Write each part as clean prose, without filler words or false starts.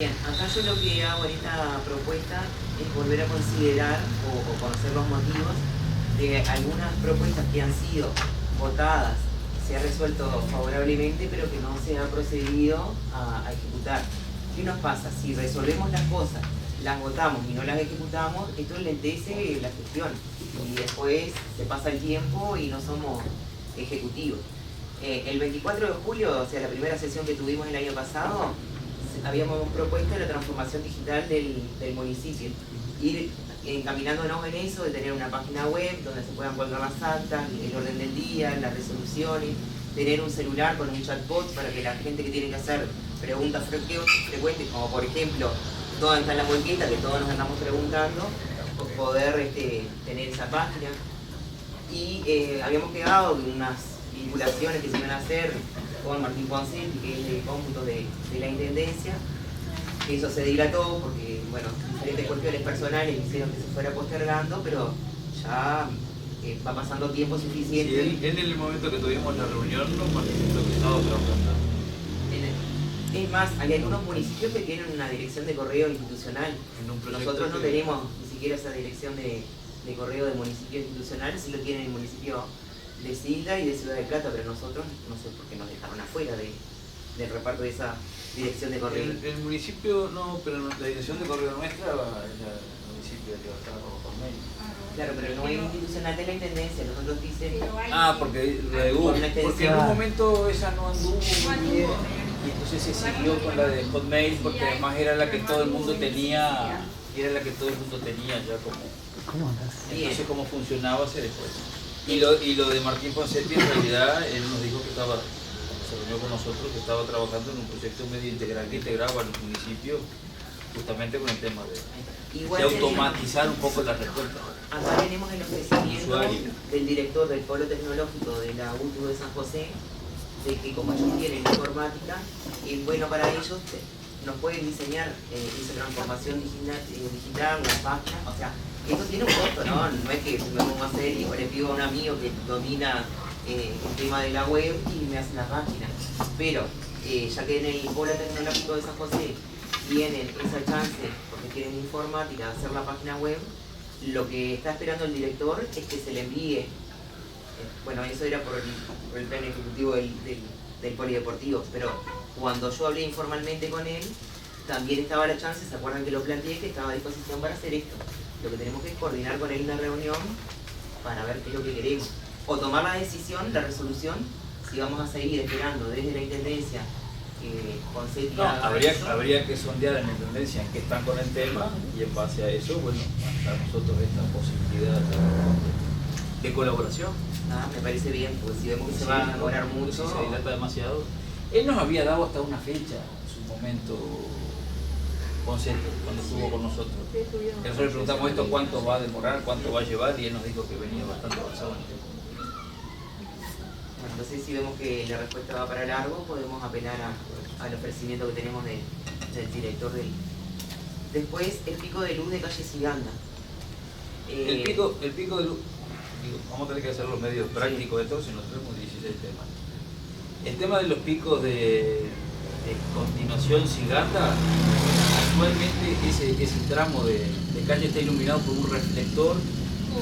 Bien, acá yo lo que hago en esta propuesta es volver a considerar o conocer los motivos de algunas propuestas que han sido votadas, se ha resuelto favorablemente, pero que no se ha procedido a ejecutar. ¿Qué nos pasa? Si resolvemos las cosas, las votamos y no las ejecutamos, esto enlentece la gestión y después se pasa el tiempo y no somos ejecutivos. El 24 de julio, o sea, la primera sesión que tuvimos el año pasado, habíamos propuesto la transformación digital del municipio, ir encaminándonos en eso, de tener una página web donde se puedan colgar las actas, el orden del día, las resoluciones, tener un celular con un chatbot para que la gente que tiene que hacer preguntas frecuentes, como por ejemplo, ¿dónde están las volquetas?, que todos nos andamos preguntando, poder tener esa página. Y habíamos quedado en unas vinculaciones que se iban a hacer con Martín Poncetti, que es el cómputo de la Intendencia, que eso se dilató porque, bueno, diferentes cuestiones personales hicieron que se fuera postergando, pero ya va pasando tiempo suficiente. Sí, en el momento que tuvimos la reunión no manifestó que estaba trabajando. Es más, hay algunos municipios que tienen una dirección de correo institucional. Nosotros no tenemos ni siquiera esa dirección de correo de municipio institucional, sí lo tienen el municipio de Silda y de Ciudad de Plata, pero nosotros no sé por qué nos dejaron afuera del reparto de esa dirección de correo. El municipio no, pero la dirección de correo nuestra es el municipio de Libertad por mail. Claro, pero no es institucional de la Intendencia, nosotros dicen... Porque en un momento esa no anduvo muy bien, y entonces se siguió con la de Hotmail, porque además era la que todo el mundo tenía, ya como... Entonces cómo funcionaba se después. Y lo de Martín Poncetti, en realidad, él nos dijo que estaba, se reunió con nosotros, que estaba trabajando en un proyecto medio integral que integraba a los municipios justamente con el tema de automatizar un poco las respuestas. Acá tenemos el ofrecimiento del director del Polo Tecnológico de la UTU de San José, de que como ellos tienen informática, es bueno para ellos, nos pueden diseñar esa transformación digital, una página, o sea, esto tiene un costo, ¿no? No es que me pongo a hacer y le pido a un amigo que domina el tema de la web y me hace la página. Pero, ya que en el Polo Tecnológico de San José tienen esa chance, porque tienen informática, de hacer la página web, lo que está esperando el director es que se le envíe, bueno, eso era por el plan ejecutivo del polideportivo, pero cuando yo hablé informalmente con él, también estaba la chance, ¿se acuerdan que lo planteé? Que estaba a disposición para hacer esto. Lo que tenemos que es coordinar con él una reunión para ver qué es lo que queremos. O tomar la decisión, la resolución, si vamos a seguir esperando desde la Intendencia Poncetti. No, habría que sondear en la Intendencia en qué están con el tema y en base a eso, bueno, a nosotros esta posibilidad de colaboración. Me parece bien, porque si vemos que se va a demorar mucho... Si se dilata demasiado. Él nos había dado hasta una fecha en su momento, Poncetti, cuando estuvo con nosotros. Nosotros le preguntamos esto, cuánto va a demorar, cuánto va a llevar, y él nos dijo que venía bastante avanzado en el tema. Bueno, entonces si vemos que la respuesta va para largo, podemos apelar al ofrecimiento que tenemos del director del... Después, el pico de luz de calle Siganda. El pico de luz, vamos a tener que hacer los medios prácticos de todo, si nos tenemos 16 temas. El tema de los picos de continuación Siganda, actualmente ese tramo de calle está iluminado por un reflector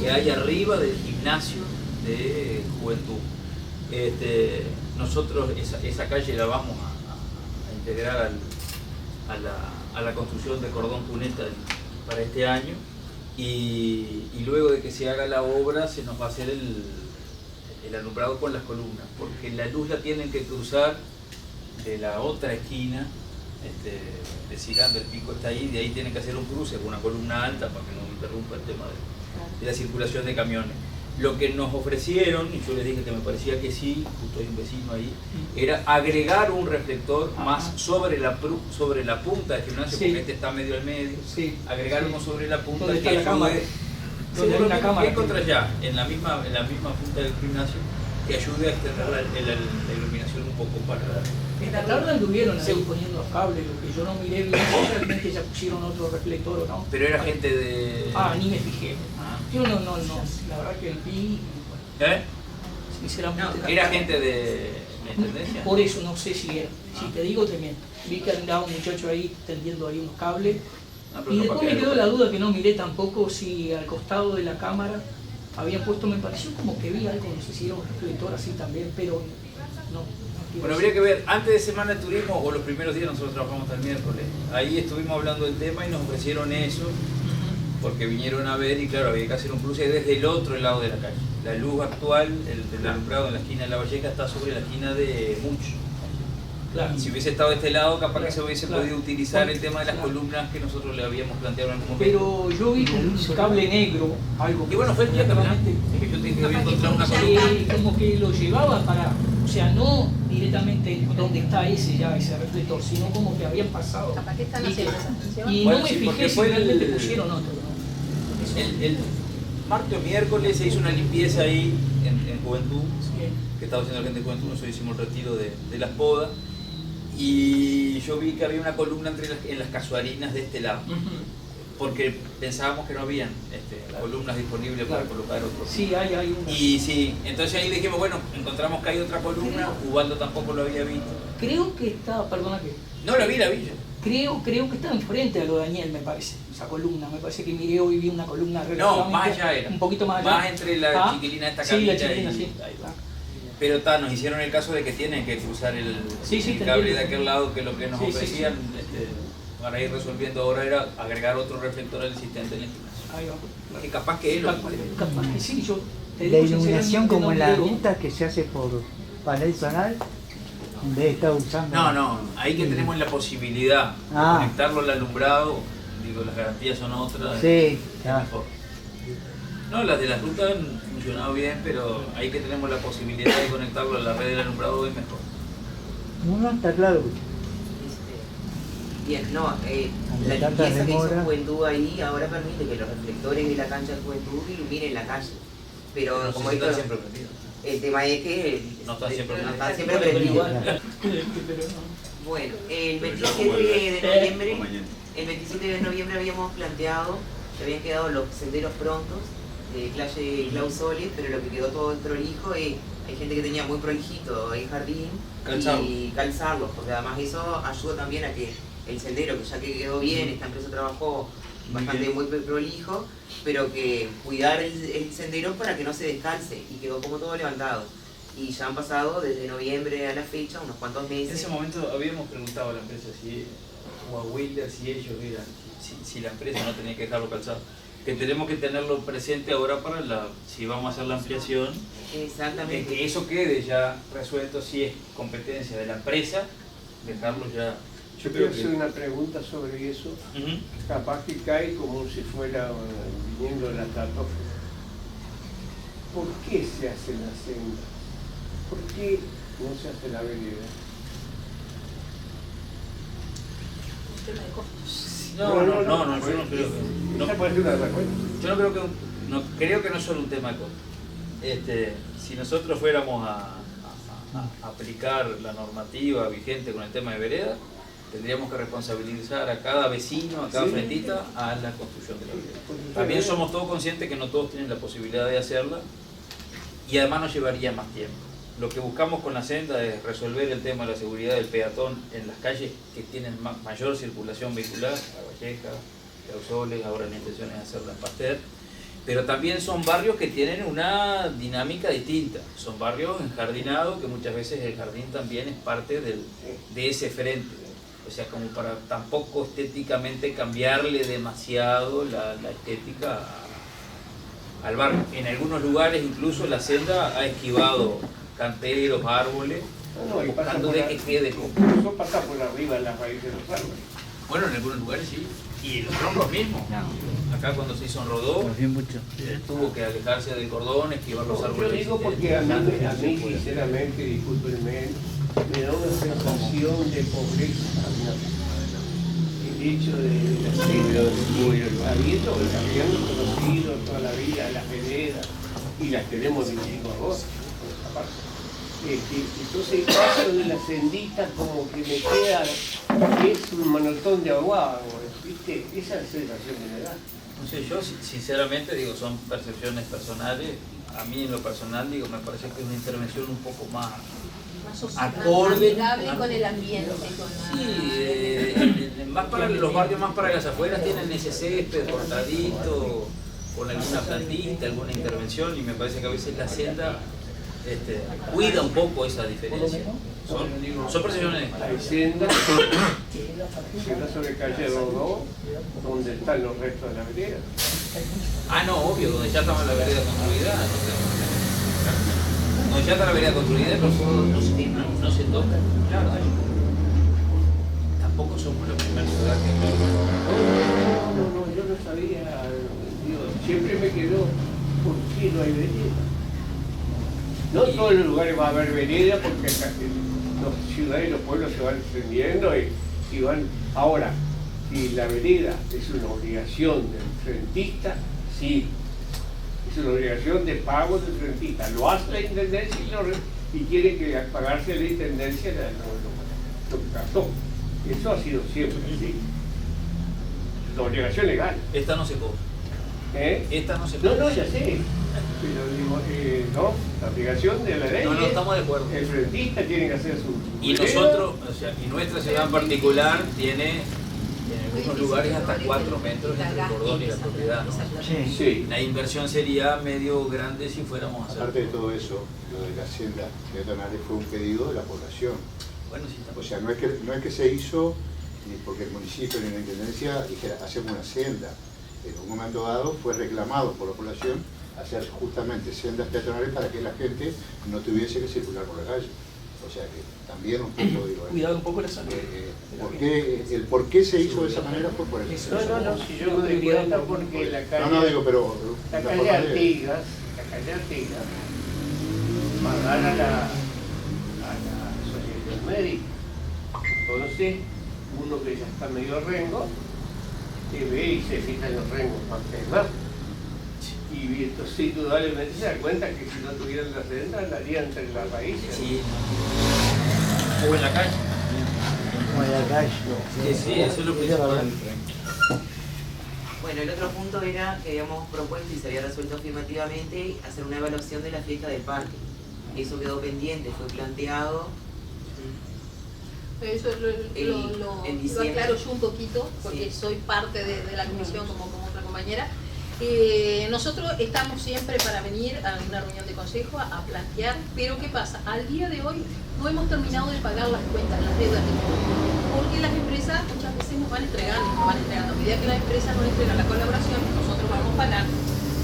que hay arriba del gimnasio de Juventud. Nosotros esa calle la vamos a integrar a la construcción de cordón cuneta para este año, y luego de que se haga la obra se nos va a hacer el alumbrado con las columnas, porque la luz la tienen que cruzar de la otra esquina de Siganda, el pico está ahí, de ahí tienen que hacer un cruce con una columna alta para que no interrumpa el tema de la circulación de camiones. Lo que nos ofrecieron, y yo les dije que me parecía que sí, justo hay un vecino ahí, era agregar un reflector más sobre la punta del gimnasio, porque este está medio al medio, agregar uno sobre la punta que ayude, que contra allá, en la misma punta del gimnasio, que ayude a extender la iluminación un poco para... Esta tarde anduvieron ahí poniendo los cables, lo que yo no miré bien, realmente ya pusieron otro reflector o no. Pero era gente de... Ni me fijé. Yo no, la verdad que el vi... Sinceramente... Era gente intendencia? Por eso no sé si era. Si te digo, te miento. Vi que andaba un muchacho ahí tendiendo ahí unos cables. Ah, pero Y capaz después que me algo- quedó la duda que no miré tampoco si al costado de la cámara habían puesto, me pareció como que vi algo, no sé si era un reflector así también, pero no. Bueno, habría que ver, antes de Semana de Turismo o los primeros días, nosotros trabajamos hasta el miércoles, ahí estuvimos hablando del tema y nos ofrecieron eso, porque vinieron a ver y claro, había que hacer un cruce desde el otro lado de la calle. La luz actual, el alumbrado en la esquina de La Valleja está sobre la esquina de Mucho. Claro. Si hubiese estado de este lado, capaz que se hubiese Claro. podido utilizar el tema de las Claro. columnas que nosotros le habíamos planteado en algún momento. Pero yo vi con un cable negro, algo Y bueno, fue el día caminante, realmente- que yo te dije que había encontrado una columna. como que lo llevaba para, o sea, no directamente donde está ese reflector, sino como que habían pasado. Capaz que están Y haciendo esa función. y Bueno, no me sí, porque fijé si fue realmente el- pusieron otro, ¿no? El martes o miércoles se hizo una limpieza ahí en Juventud, Sí. que estaba haciendo la gente de Juventud, nosotros hicimos el retiro de las podas, y yo vi que había una columna en las casuarinas de este lado, porque pensábamos que no habían columnas disponibles para Claro. colocar otro. Sí, hay una. Y sí, entonces ahí dijimos, bueno, encontramos que hay otra columna, Ubaldo tampoco lo había visto. Creo que está, perdona que. No la vi yo. Creo que está enfrente a lo de Daniel, me parece, esa columna. Me parece que miré hoy, vi una columna No, relativamente- más allá era. Un poquito más allá. Más entre la Ah, chiquilina esta sí, camilla la chiquilina, y... sí. ahí va. Ah. Pero nos hicieron el caso de que tienen que cruzar el Sí, te cable entiendo. de aquel lado, que lo que nos Sí, sí, ofrecían para ir resolviendo ahora era agregar otro reflector al existente en el gimnasio. Ahí va. Que capaz que es lo Capaz que sí, yo te La digo iluminación sinceramente, como no en la miré bien. ruta que se hace por panel solar, en vez de estar usando... No, ahí que tenemos la posibilidad de Ah. conectarlo al alumbrado, digo, las garantías son otras, Sí, es claro. mejor. No, las de las rutas han funcionado bien, pero ahí que tenemos la posibilidad de conectarlo a la red del alumbrado es mejor. No, está claro. Bien, no, la tantas limpieza que hizo demoras. Juventud ahí ahora permite que los reflectores de la cancha de Juventud iluminen la calle. Pero No sé como si digo, están siempre prendidos. el tema es que No están siempre no prendidos. están siempre Pero prendidos. igual. Pero no. Bueno, el 27 de noviembre, el 27 de noviembre habíamos planteado que habían quedado los senderos prontos de calle Clausoles, pero lo que quedó todo prolijo es, hay gente que tenía muy prolijito el jardín y calzarlos, porque además eso ayuda también a que el sendero, que ya que quedó bien, esta empresa trabajó bastante muy prolijo, pero que cuidar el sendero para que no se descalce y quedó como todo levantado. Y ya han pasado desde noviembre a la fecha unos cuantos En meses. ese momento habíamos preguntado a la empresa o a Wilder si ellos eran, si la empresa no tenía que dejarlo calzado. Que tenemos que tenerlo presente ahora para si vamos a hacer la ampliación, de Exactamente. que eso quede ya resuelto si es competencia de la empresa, dejarlo ya. Yo quiero hacer una pregunta sobre eso. Ujú. Capaz que cae como si fuera viniendo la estratosfera. ¿Por qué se hace la senda? ¿Por qué no se hace la vereda? No, yo no creo que. No, Esa puede ser una respuesta. yo no creo que no es solo un tema de costo. Si nosotros fuéramos a aplicar la normativa vigente con el tema de vereda, tendríamos que responsabilizar a cada vecino, a cada Sí. frentista a la construcción de la vereda. También somos todos conscientes que no todos tienen la posibilidad de hacerla y además nos llevaría más tiempo. Lo que buscamos con la senda es resolver el tema de la seguridad del peatón en las calles que tienen mayor circulación vehicular, La Valleja, Clausoles, ahora la intención es hacerla en Pasteur, pero también son barrios que tienen una dinámica distinta, son barrios enjardinados que muchas veces el jardín también es parte de ese frente, o sea, como para tampoco estéticamente cambiarle demasiado la estética al barrio. En algunos lugares incluso la senda ha esquivado canteros, árboles, Y pasa buscando por de la- que quede como... Eso pasa por arriba de las raíces de los árboles. Bueno, en algunos lugares sí. Y los troncos mismos. Acá cuando se hizo en Rodó, mucho. tuvo que alejarse del cordón, esquivar los Yo árboles. digo porque a mí sinceramente, discúlpenme, me da una sensación de pobreza. El hecho de la senda, habiendo conocido toda la vida las veredas y las tenemos 25 de agosto, por esa parte. Entonces el caso de la sendita como que me queda, es un manotón de aguado, ¿viste? Esa es la sensación que me da. No sé, yo sinceramente digo, son percepciones personales. A mí en lo personal digo, me parece que es una intervención un poco más acorde. amigable con el ambiente, con la... Sí, más para los barrios más para las afueras tienen ese césped cortadito, con alguna plantita, alguna intervención, y me parece que a veces la senda cuida un poco esa diferencia. Son percepciones. Hay sendas sobre calle Rodó, donde están los restos de la vereda. Ah, no, obvio, donde ya estaba la vereda construida, donde ya está la vereda construida, no se toca. Claro, tampoco somos la primera ciudad que... No, yo no sabía, digo, siempre me quedó, ¿por qué no hay vereda? No en todos los lugares va a haber vereda porque las ciudades y los pueblos se van extendiendo y van... Ahora, si la vereda es una obligación del frentista, sí, es una obligación de pago del frentista. Lo hace la intendencia y quiere que al pagarse la intendencia lo gastó. Eso ha sido siempre así. La obligación legal. Esta no se cobra. Esta no se No, cobra. ya sé. Pero digo, no, la obligación de la ley. No, estamos de acuerdo. El frentista tiene que hacer su... Y nosotros, y nuestra ciudad en particular tiene en algunos lugares hasta 4 metros entre el cordón y la propiedad, ¿no? Sí. La inversión sería medio grande si fuéramos a hacer. Aparte de todo eso, lo de la hacienda peatonal fue un pedido de la población. Bueno, sí, O sea, no es que se hizo porque el municipio ni la intendencia dijera hacemos una senda. En un momento dado fue reclamado por la población hacer justamente sendas peatonales para que la gente no tuviese que circular por la calle. O sea que también un poco digo, Cuidado un poco la salud. el por qué se hizo de esa manera fue por eso. No, si yo me doy cuenta porque la calle... No, digo, pero La la calle forma de- Artigas va a dar a la Asociación Médica. Entonces, uno que ya está medio rengo, que ve y se fija en los rengos más que más. Y entonces indudablemente se da cuenta que si no tuvieran la senda andaría entre las raíces. Sí. O en la calle. Como en la calle. Sí, eso es lo principal. Bueno, el otro punto era que habíamos propuesto y se había resuelto afirmativamente hacer una evaluación de la fiesta del parque. Eso quedó pendiente, fue planteado. Eso lo diciembre. aclaro yo un poquito, porque Sí. soy parte de la comisión como otra compañera. Nosotros estamos siempre para venir a una reunión de consejo a plantear, pero ¿qué pasa? Al día de hoy no hemos terminado de pagar las cuentas, las deudas que tenemos, porque las empresas muchas veces nos van entregando. A medida que las empresas nos entregan la colaboración, nosotros vamos pagando.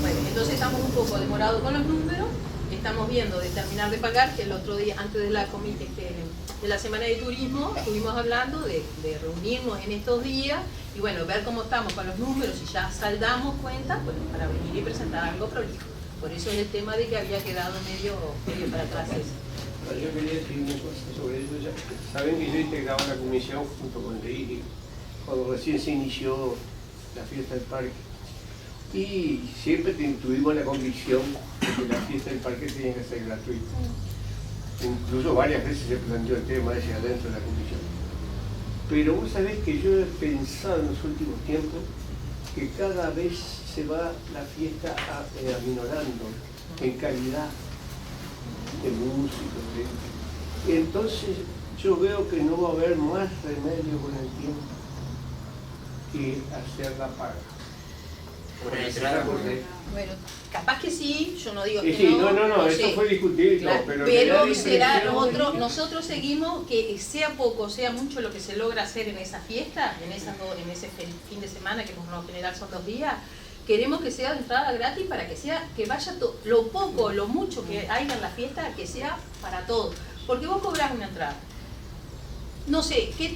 Bueno, entonces estamos un poco demorados con los números, estamos viendo de terminar de pagar, que el otro día, antes de la semana de turismo, estuvimos hablando de reunirnos en estos días y bueno, ver cómo estamos con los números y ya saldamos cuentas, bueno, para venir y presentar algo prolijo. Por eso es el tema de que había quedado medio para atrás eso. Yo quería decir una cosa sobre eso. Saben que yo integraba la comisión junto con Leiri cuando recién se inició la fiesta del parque. Y siempre tuvimos la convicción de que la fiesta del parque tenía que ser gratuita. Incluso varias veces se planteó el tema ese adentro de la comisión. Pero vos sabés que yo he pensado en los últimos tiempos que cada vez se va la fiesta aminorando en calidad de músicos. Y entonces yo veo que no va a haber más remedio con el tiempo que hacerla paga. Por la entrada, Bueno, capaz que sí, yo no digo que Sí, no. no, eso sé. fue discutible, Claro, pero pero será nosotros seguimos que sea poco, sea mucho lo que se logra hacer en esa fiesta, en ese fin de semana, que por lo general son 2 días, queremos que sea de entrada gratis para que vaya lo poco, lo mucho que haya en la fiesta, que sea para todos. Porque vos cobrás una entrada. No sé, ¿qué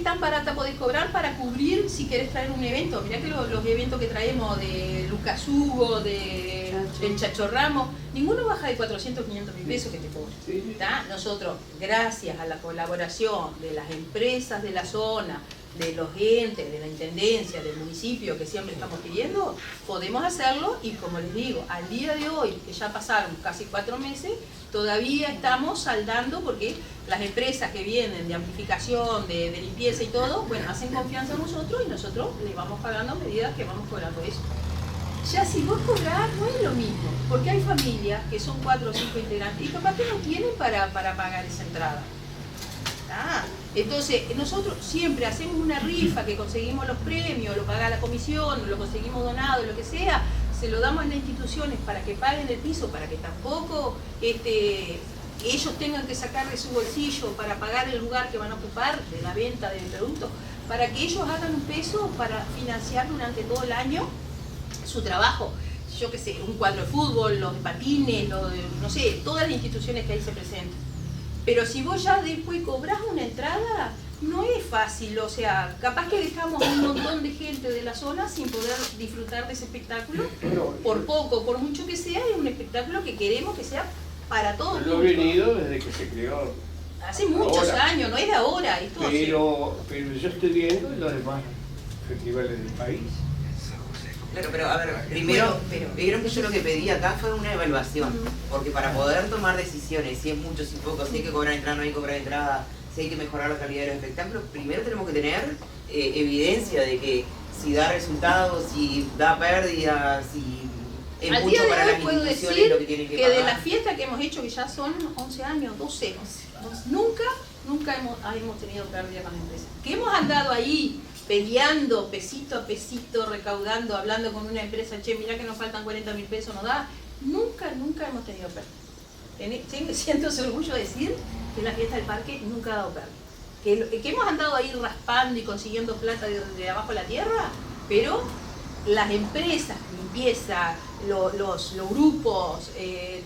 tan barata podés cobrar para cubrir si querés traer un evento? Mirá que los eventos que traemos de Lucas Hugo, del Chacho Ramos, ninguno baja de 400, 500 mil pesos que te cobra. Sí. Nosotros, gracias a la colaboración de las empresas de la zona, de los entes, de la intendencia, del municipio que siempre estamos pidiendo, podemos hacerlo y como les digo, al día de hoy, que ya pasaron casi 4 meses, todavía estamos saldando porque las empresas que vienen de amplificación, de limpieza y todo, bueno, hacen confianza en nosotros y nosotros les vamos pagando a medida que vamos cobrando eso. ya si vos cobrás no es lo mismo, porque hay familias que son 4 o 5 integrantes y capaz que no tienen para pagar esa entrada. Entonces nosotros siempre hacemos una rifa que conseguimos los premios, lo paga la comisión, lo conseguimos donado, lo que sea, se lo damos a las instituciones para que paguen el piso, para que tampoco ellos tengan que sacar de su bolsillo para pagar el lugar que van a ocupar de la venta del producto, para que ellos hagan un peso para financiar durante todo el año su trabajo. Yo qué sé, un cuadro de fútbol, los de patines, no sé, todas las instituciones que ahí se presentan. Pero si vos ya después cobrás una entrada, no es fácil, o sea, capaz que dejamos a un montón de gente de la zona sin poder disfrutar de ese espectáculo, por poco, por mucho que sea, es un espectáculo que queremos que sea para todos. Lo he venido desde que se creó. Hace muchos años, no es de ahora. Esto pero yo estoy viendo los demás festivales del país. Claro, pero a ver, primero, vieron que yo lo que pedí acá fue una evaluación, porque para poder tomar decisiones, si es mucho, si es poco, si hay que cobrar entrada, no hay que cobrar entrada, si hay que mejorar la calidad de los espectáculos, primero tenemos que tener evidencia de que si da resultados, si da pérdida, si es al mucho día de para hoy las puedo instituciones decir lo que tienen que que pagar. de la fiesta que hemos hecho, que ya son 11 años, 12, nunca hemos tenido pérdida con la empresa. Que hemos andado ahí peleando pesito a pesito, recaudando, hablando con una empresa, che, mirá que nos faltan 40.000 pesos, no da. Nunca hemos tenido pérdida. Siento ese orgullo de decir que la fiesta del parque nunca ha dado pérdida. Que hemos andado ahí raspando y consiguiendo plata de abajo de la tierra, pero las empresas, limpieza, los grupos,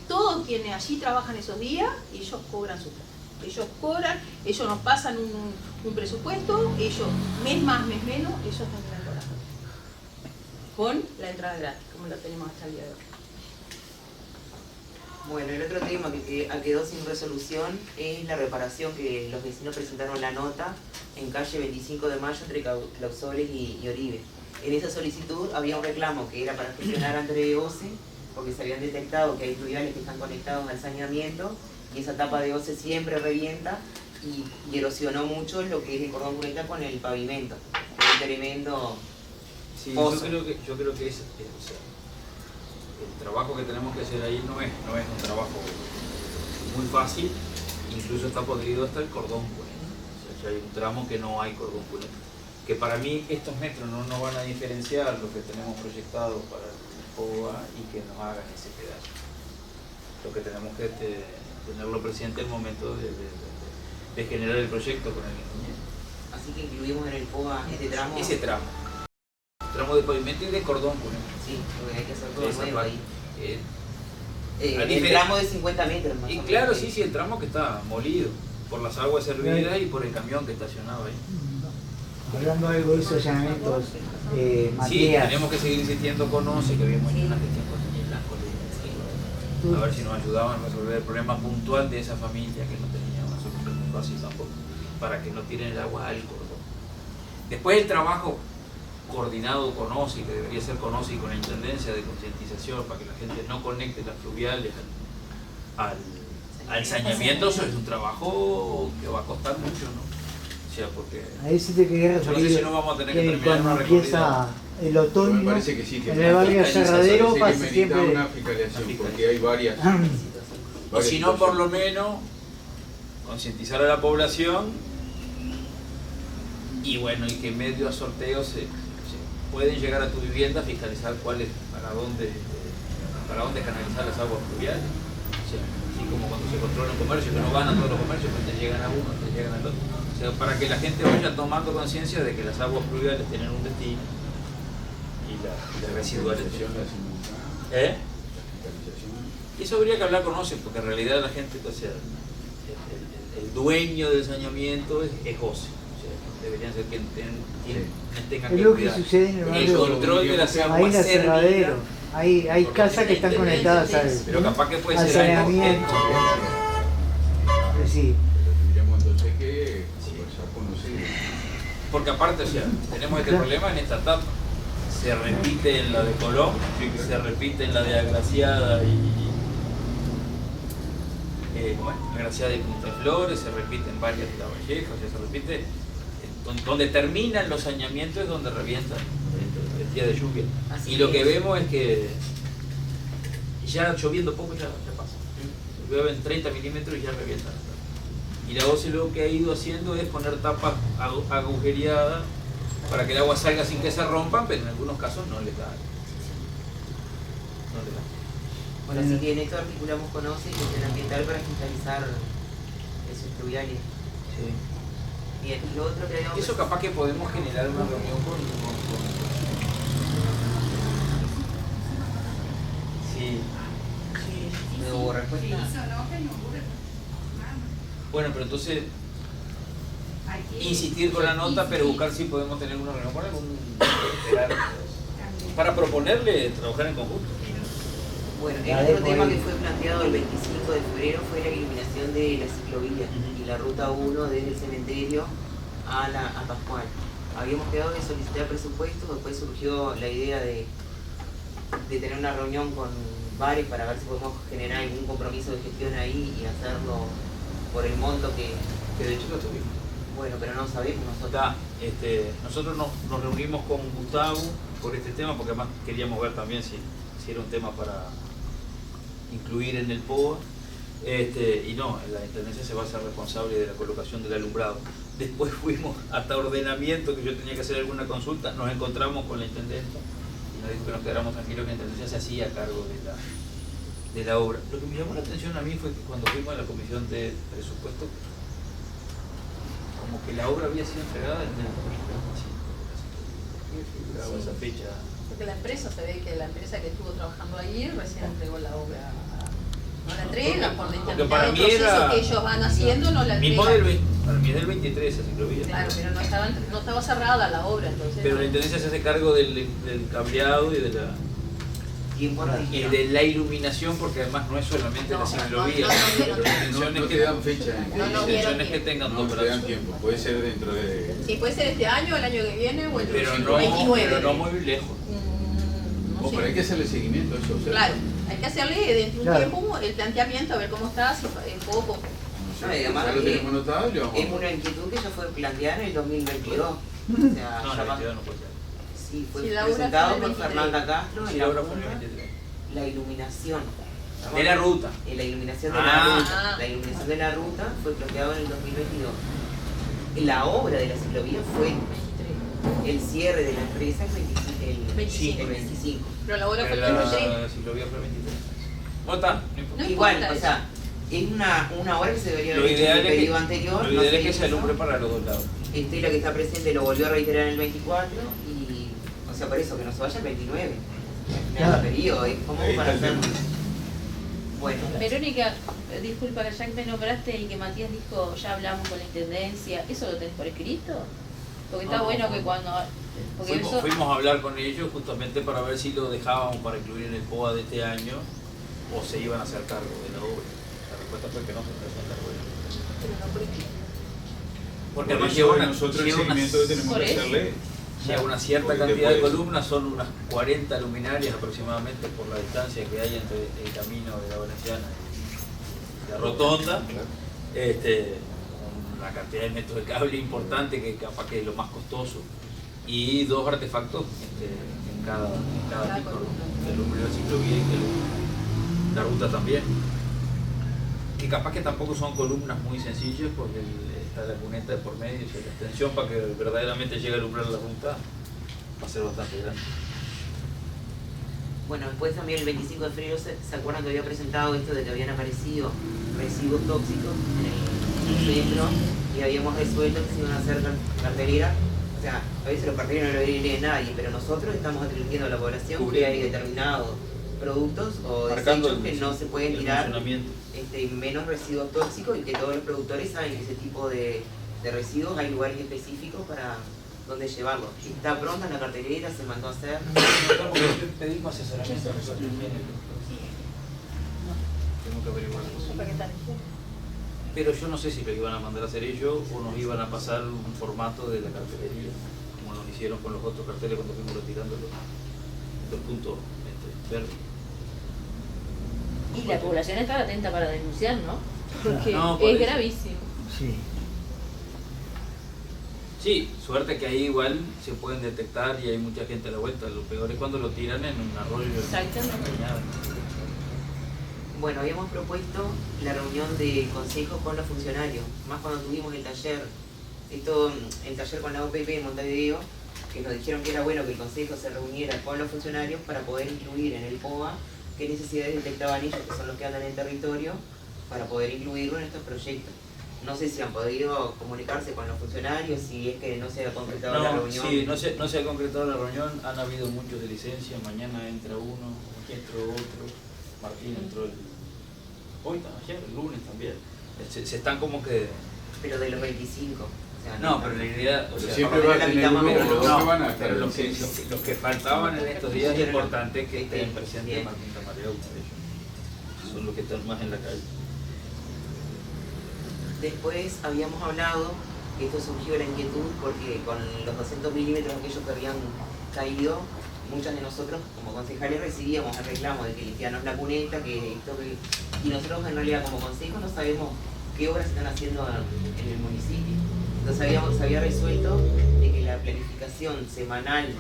todos quienes allí trabajan esos días, ellos cobran su plata. Ellos cobran, ellos nos pasan un presupuesto, ellos mes más, mes menos, ellos tendrán corazón. Con la entrada gratis, como la tenemos hasta el día de hoy. Bueno, el otro tema que quedó sin resolución es la reparación que los vecinos presentaron la nota en calle 25 de Mayo entre Clausoles y Oribe. En esa solicitud había un reclamo que era para gestionar antes de OCE, porque se habían detectado que hay fluviales que están conectados al saneamiento y esa tapa de OCE siempre revienta y erosionó mucho lo que es el cordón cuneta con el pavimento. Es un tremendo pozo. Yo creo que es, o sea, el trabajo que tenemos que hacer ahí no es un trabajo muy fácil, incluso está podrido hasta el cordón cuneta. O sea, hay un tramo que no hay cordón cuneta. Que para mí estos metros no nos van a diferenciar lo que tenemos proyectado para el POA y que nos hagan ese pedazo. Lo que tenemos que tenerlo presente al momento de generar el proyecto con el ingeniero. Así que incluimos en el POA este tramo. Ese tramo. Tramo de pavimento y de cordón cuneta. Sí, porque hay que hacer todo nuevo ahí. El tramo de 50 metros más y o claro, menos. sí, el tramo que está molido por las aguas hervidas y por el camión que estacionaba ahí. Hablando algo de esos allanamientos, Sí, Matías, tenemos que seguir insistiendo con OCE, que habíamos hecho una gestión con Daniel Blanco, a ver si nos ayudaban a resolver el problema puntual de esa familia que no tenía una solución muy fácil tampoco, para que no tiren el agua al cordón. Después el trabajo coordinado con OCE, que debería ser con OCE y con la Intendencia de concientización, para que la gente no conecte las fluviales al saneamiento, eso es un trabajo que va a costar mucho, ¿no? O sea, porque a eso te quería yo no referir. sé si no vamos a tener que terminar Cuando una recorrida. empieza el Me otoño, parece que sí, que en el barrio Cerradero parece que pasa merita siempre. una fiscalización, porque hay varias. O si no, por lo menos concientizar a la población y bueno, y que en medio a sorteos se pueden llegar a tu vivienda a fiscalizar para dónde canalizar las aguas fluviales. O sea, así como cuando se controla un comercio, que no van a todos los comercios, pues te llegan a uno, te llegan al otro. O sea, para que la gente vaya tomando conciencia de que las aguas fluviales tienen un destino y las residuales. ¿Eh? Y eso habría que hablar con OCE, porque en realidad la gente, o sea, el dueño del saneamiento es OCE. O sea, deberían ser quienes tengan Es que lo que cuidar sucede en el el barrio. control de las Ahí aguas en la servidas. Cerradero. Hay Porque casas que están conectadas pero capaz que puede al ser algo saneamiento. Sí. Pero tendríamos entonces que conversar con los. porque aparte, o sea, tenemos este problema en esta etapa. Se repite en la de Colón, se repite en la de Agraciada Agraciada y Punta de Flores, se repite en varias de La Valleja, o sea, se repite donde terminan los saneamientos es donde revientan día de lluvia. Así Y lo que es. vemos es que ya lloviendo poco ya pasa. Llueven 30 milímetros y ya revientan. Y la OCE lo que ha ido haciendo es poner tapas agujereadas para que el agua salga sin que se rompan, pero en algunos casos no les da. No les da. Bueno, así que en esto articulamos con OCE y gestión ambiental para fiscalizar esos pluviales. Sí. Bien, y lo otro que habíamos... Eso capaz que podemos generar una reunión con... Sí. ¿No hubo respuesta? Bueno, pero entonces insistir con la nota, pero buscar si podemos tener una reunión con algún... para proponerle trabajar en conjunto. Bueno, el otro tema que fue planteado el 25 de febrero fue la iluminación de la ciclovía y la ruta 1 desde el cementerio a Pascual. Habíamos quedado de solicitar presupuestos, después surgió la idea de tener una reunión con varios para ver si podemos generar algún compromiso de gestión ahí y hacerlo por el monto que... Que de hecho lo tuvimos. Bueno, pero no sabemos nosotros. Nosotros nos reunimos con Gustavo por este tema, porque además queríamos ver también si era un tema para incluir en el POA. Y no, la Intendencia se va a ser responsable de la colocación del alumbrado. Después fuimos hasta ordenamiento, que yo tenía que hacer alguna consulta, nos encontramos con la Intendenta y nos dijo que nos quedáramos tranquilos, que la Intendencia se hacía cargo de la obra. Lo que me llamó la atención a mí fue que cuando fuimos a la Comisión de Presupuesto, como que la obra había sido entregada en el 2025. Esa fecha. Porque la empresa, se ve que la empresa que estuvo trabajando ahí recién entregó la obra. No la entregan por la Porque intensidad para del mí proceso era... que ellos van haciendo, no la Mismo entregan. para mí es del 23 esa ciclovía. Claro, pero no estaba cerrada la obra, entonces. Pero no. la Intendencia se hace cargo del cableado y de la iluminación, porque además no es solamente la ciclovía. La intención No es te dan fecha. que tengan dos No te dan brazos. tiempo. Puede ser dentro de... Sí, puede ser este año, el año que viene o el Pero próximo, 29. pero no muy lejos. No sé. Pero hay que hacerle seguimiento a eso. O sea, Claro, hay que hacerle dentro de un Claro. tiempo el planteamiento, a ver cómo está, si poco. no No, y sé, además ya lo tenemos anotado y lo vamos a... es una inquietud que ya fue planteada en el 2022. O sea, No, ya la va- 22 no puede ser. sí, fue Sí, la obra presentado fue en el por 23. Fernanda Castro Sí, en la la obra fue en el Junta, 23. la iluminación. De la ruta. La iluminación de Ah. la ruta. La iluminación de la ruta fue planteada en el 2022. La obra de la ciclovía fue el cierre de la empresa el 25. 25. Pero la obra fue Pero el 23. la ciclovía fue el 23. ¿Cómo está? No importa. No Igual, importa o sea, es una obra que se debería Lo haber hecho en ideal el es que, periodo anterior. lo no ideal se es que se hizo. alumbre para los dos lados. Estela, que está presente, lo volvió a reiterar en el 24 y, o sea, por eso, que no se vaya el 29. En el Claro. periodo, es como Ahí para está el hacer... tema. Bueno, Verónica, disculpa, ya que te nombraste y que Matías dijo, ya hablamos con la Intendencia, ¿eso lo tenés por escrito? Porque está No, bueno no. que cuando... Porque eso... Fuimos a hablar con ellos justamente para ver si lo dejábamos para incluir en el POA de este año o se iban a hacer cargo de la obra. La respuesta fue que no se hacían cargo de la obra. Pero no por escrito. Porque Por además eso nosotros el seguimiento que tenemos por que eso. hacerle... lleva una cierta Porque cantidad de después- columnas, son unas 40 luminarias aproximadamente por la distancia que hay entre el camino de la Veneciana y la Rotonda. Una cantidad de metros de cable importante que capaz que es lo más costoso, y dos artefactos en cada pico, ¿no? Que alumbre la ciclovía y que alumbre la ruta también, que capaz que tampoco son columnas muy sencillas porque está la cuneta de por medio, o sea, la extensión para que verdaderamente llegue a alumbrar la ruta va a ser bastante grande. bueno, después también el 25 de febrero se acuerdan que había presentado esto de que habían aparecido residuos tóxicos en el centro y habíamos resuelto que se iban a hacer carteleras. O sea, a veces los carteleros no lo lee nadie, pero nosotros estamos advirtiendo a la población que hay determinados productos o Marcando desechos que no se pueden el tirar, funcionamiento. menos residuos tóxicos, y que todos los productores saben que ese tipo de residuos hay lugares específicos para donde llevarlos. Está pronta la cartelera, se mandó a hacer. Pedimos asesoramiento a nosotros. Tengo que averiguar eso. ¿Para qué tal? Pero yo no sé si lo iban a mandar a hacer ellos o nos iban a pasar un formato de la cartelería, como lo hicieron con los otros carteles cuando fuimos retirando los puntos verdes. Y la población está atenta para denunciar, ¿no? Porque No, por es eso. gravísimo. Sí. Sí, suerte que ahí igual se pueden detectar y hay mucha gente a la vuelta. Lo peor es cuando lo tiran en un arroyo. Exactamente. Bueno, habíamos propuesto la reunión de consejo con los funcionarios, más cuando tuvimos el taller con la OPP en Montevideo, que nos dijeron que era bueno que el consejo se reuniera con los funcionarios para poder incluir en el POA qué necesidades detectaban ellos, que son los que andan en el territorio, para poder incluirlo en estos proyectos. No sé si han podido comunicarse con los funcionarios, si es que no se ha concretado la reunión. Sí, no se ha concretado la reunión, han habido muchos de licencia, mañana entra uno, entró otro, Martín entró ayer, el lunes también. Se están como que... Pero de los 25. O sea, no, pero la idea... O sea, siempre va a tener uno o dos que van a estar. Pero los que faltaban en estos días es importante que estén presentes Martín Tamareo, son los que están más en la calle. Después habíamos hablado, que esto surgió la inquietud porque con los 200 milímetros aquellos que habían caído, muchas de nosotros como concejales recibíamos el reclamo de que limpianos la cuneta, que esto, y nosotros en realidad como consejo no sabemos qué obras se están haciendo en el municipio. Entonces se había resuelto de que la planificación semanal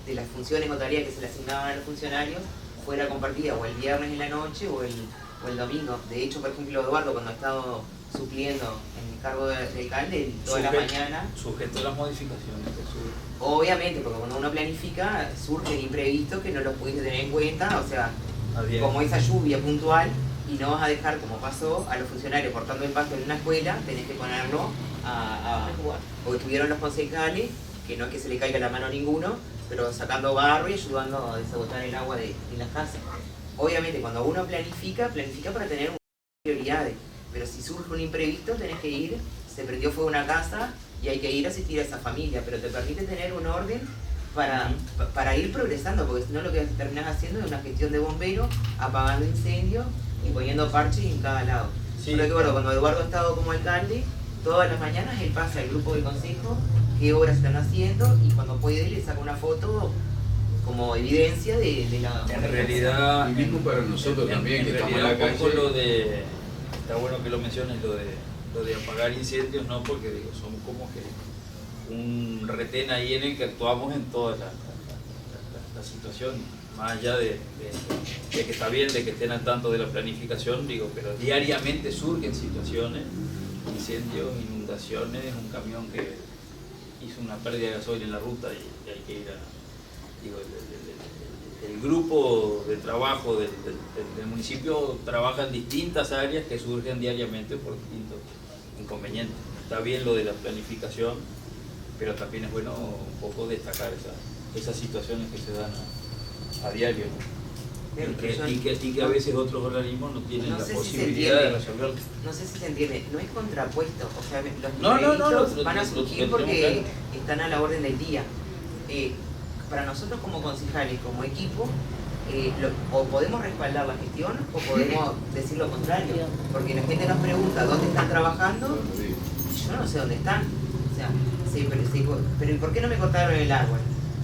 de las funciones o tareas que se le asignaban a los funcionarios fuera compartida o el viernes en la noche o el domingo. De hecho, por ejemplo, Eduardo, cuando ha estado supliendo en el cargo de alcalde toda la mañana. Sujeto a las modificaciones que surgen. Obviamente, porque cuando uno planifica surgen imprevistos que no los pudiste tener en cuenta, o sea, como esa lluvia puntual, y no vas a dejar, como pasó, a los funcionarios cortando el pasto en una escuela, tenés que ponerlo a jugar. Porque estuvieron los concejales, que no es que se le caiga la mano a ninguno, pero sacando barro y ayudando a desagotar el agua de las casas. Obviamente, cuando uno planifica para tener prioridades. Pero si surge un imprevisto, tenés que ir, se prendió fuego una casa y hay que ir a asistir a esa familia, pero te permite tener un orden para ir progresando, porque si no lo que terminás haciendo es una gestión de bomberos, apagando incendios y poniendo parches en cada lado. Sí. Yo recuerdo cuando Eduardo ha estado como alcalde, todas las mañanas él pasa al grupo del consejo qué obras están haciendo y cuando puede le saca una foto como evidencia de la... En realidad... Y mismo para nosotros también, que estamos en la calle. Está bueno que lo menciones, lo de apagar incendios, ¿no? Porque digo, somos como que un retén ahí en el que actuamos en toda la situación, más allá de que está bien, de que estén al tanto de la planificación, digo, pero diariamente surgen situaciones, incendios, inundaciones, un camión que hizo una pérdida de gasoil en la ruta y hay que ir a... Digo, el grupo de trabajo del municipio trabaja en distintas áreas que surgen diariamente por distintos inconvenientes. Está bien lo de la planificación, pero también es bueno un poco destacar esas situaciones que se dan a diario, ¿no? Y que a veces otros organismos no tienen la posibilidad de resolverlo. No sé si se entiende, no es contrapuesto, o sea, los imprevistos van a surgir porque están a la orden del día. Para nosotros como concejales, como equipo, o podemos respaldar la gestión o podemos decir lo contrario, porque la gente nos pregunta dónde están trabajando y yo no sé dónde están. O sea, pero ¿y por qué no me cortaron el árbol?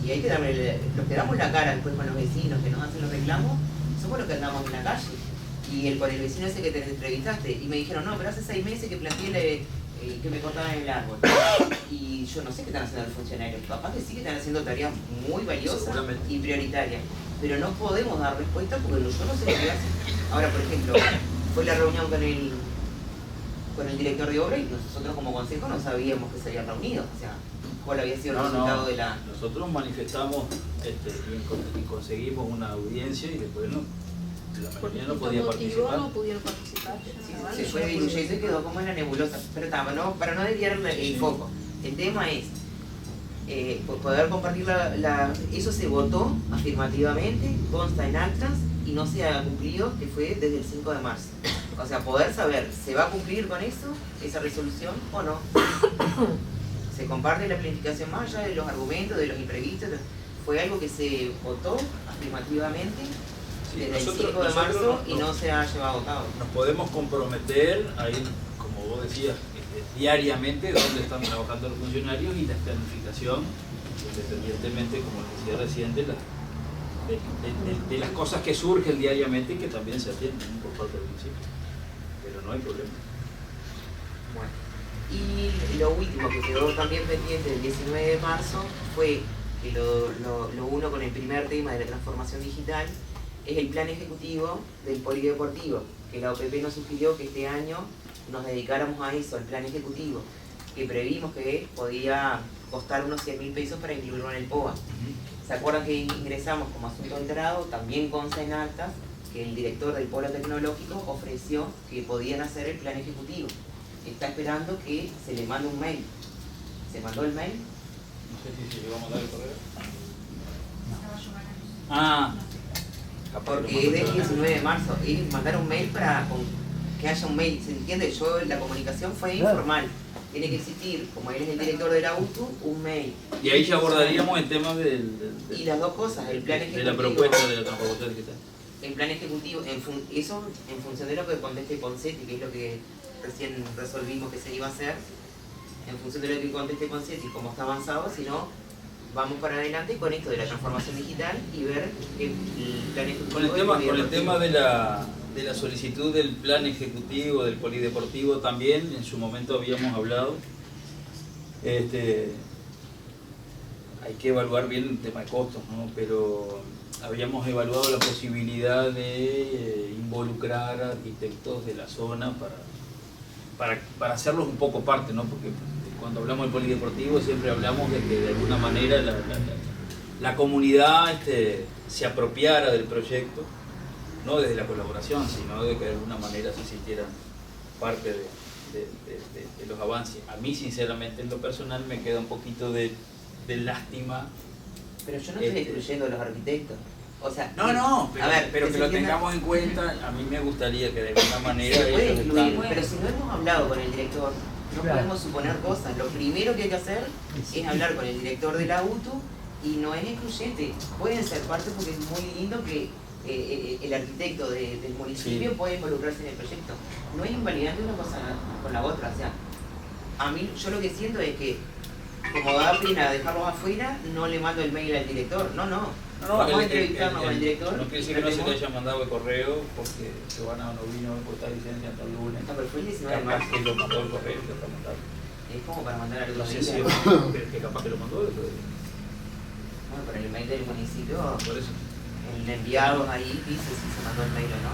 Y hay que darle, los que damos la cara después con los vecinos que nos hacen los reclamos, somos los que andamos en la calle. Y con el vecino ese que te entrevistaste, y me dijeron, no, pero hace 6 meses que planteé que me cortaban el árbol. Y yo no sé qué están haciendo los funcionarios, capaz que sí que están haciendo tareas muy valiosas y prioritarias, pero no podemos dar respuesta porque yo no sé lo que hacen. Ahora, por ejemplo, fue la reunión con el director de obra y nosotros como consejo no sabíamos que se habían reunido, o sea, cuál había sido el resultado de la... Nosotros manifestamos y conseguimos una audiencia y después la mayoría no podía participar. No pudieron participar. Se fue diluyendo y quedó como en la nebulosa. Pero para no desviar el foco, el tema es poder compartir eso se votó afirmativamente, consta en actas y no se ha cumplido, que fue desde el 5 de marzo. O sea, poder saber, ¿se va a cumplir con eso, esa resolución o no? Se comparte la planificación más allá de los argumentos, de los imprevistos. Fue algo que se votó afirmativamente desde el 5 de marzo y no se ha llevado a cabo. Nos podemos comprometer a ir, como vos decías, diariamente dónde están trabajando los funcionarios y la planificación, independientemente, como decía recién, de las cosas que surgen diariamente y que también se atienden por parte del municipio. Pero no hay problema. Bueno, Y lo último que quedó también pendiente del 19 de marzo fue que lo uno con el primer tema de la transformación digital, es el plan ejecutivo del polideportivo, que la OPP nos sugirió que este año nos dedicáramos a eso, al plan ejecutivo, que previmos que podía costar unos 100.000 pesos para incluirlo en el POA. ¿Se acuerdan que ingresamos como asunto entrado, también consta en actas, que el director del Polo Tecnológico ofreció que podían hacer el plan ejecutivo? Está esperando que se le mande un mail. ¿Se mandó el mail? No sé si se llegó a mandar el correo. Ah, porque es del 19 de marzo, es mandar un mail para que haya un mail, ¿se entiende? La comunicación fue informal. Tiene que existir, como él es el director de la UTU, un mail. Y ahí ya abordaríamos el tema y las dos cosas, el plan ejecutivo. De la propuesta de la transformación digital. El plan ejecutivo, eso en función de lo que conteste Poncetti, que es lo que recién resolvimos que se iba a hacer, en función de lo que conteste Poncetti, cómo está avanzado, si no, vamos para adelante con esto de la transformación digital y ver el plan ejecutivo. Con el tema de la solicitud del plan ejecutivo, del polideportivo también, en su momento habíamos hablado, hay que evaluar bien el tema de costos, ¿no? Pero habíamos evaluado la posibilidad de involucrar a arquitectos de la zona para hacerlos un poco parte, ¿no? Porque cuando hablamos del polideportivo siempre hablamos de que de alguna manera la comunidad se apropiara del proyecto, no desde la colaboración, sino de que de alguna manera se sintieran parte de los avances. A mí, sinceramente, en lo personal, me queda un poquito de lástima. Pero yo no estoy excluyendo a los arquitectos. O sea, no, pero que lo tengamos en cuenta. A mí me gustaría que de alguna manera se puede incluir, pero si no hemos hablado con el director, no podemos suponer cosas. Lo primero que hay que hacer es hablar con el director de la UTU y no es excluyente. Pueden ser parte porque es muy lindo que el arquitecto del municipio puede involucrarse en el proyecto. No es invalidante una cosa con la otra. O sea, a mí yo lo que siento es que como da pena dejarlos afuera, no le mando el mail al director. No. Vamos a entrevistarnos con el director. No quiere decir que no se le haya mandado el correo porque Giovanna no vino a cortar licencia hasta el lunes. No, pero fue el 19 de marzo. Que lo mandó el correo, que está mandado. Es como para mandar algo. No sé si que capaz que lo mandó. Bueno, pero el mail del municipio, por eso. El enviado ahí dice si se mandó el mail o no.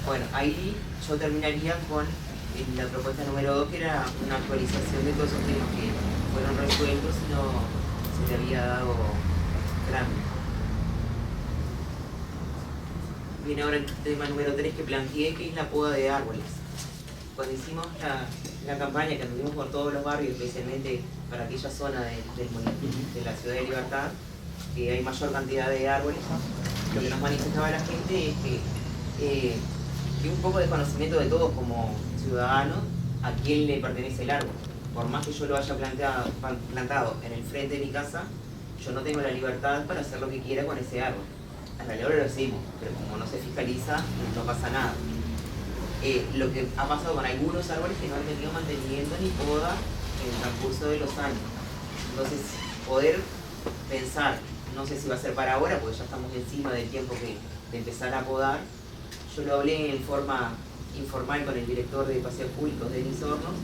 Bueno, ahí yo terminaría con la propuesta número 2, que era una actualización de todos esos temas que fueron resueltos y no se le había dado trámite. Viene ahora el tema número 3 que planteé, que es la poda de árboles. Cuando hicimos la campaña que anduvimos por todos los barrios, especialmente para aquella zona de la ciudad de Libertad, que hay mayor cantidad de árboles, lo que nos manifestaba la gente es que un poco de conocimiento de todos como ciudadanos a quién le pertenece el árbol. Por más que yo lo haya plantado en el frente de mi casa, yo no tengo la libertad para hacer lo que quiera con ese árbol. En realidad ahora lo hacemos, pero como no se fiscaliza, no pasa nada. Lo que ha pasado con algunos árboles que no han tenido mantenimiento ni poda en el transcurso de los años. Entonces, poder pensar, no sé si va a ser para ahora, porque ya estamos encima del tiempo de empezar a podar. Yo lo hablé en forma informal con el director de Paseos Públicos, Denis Hornos,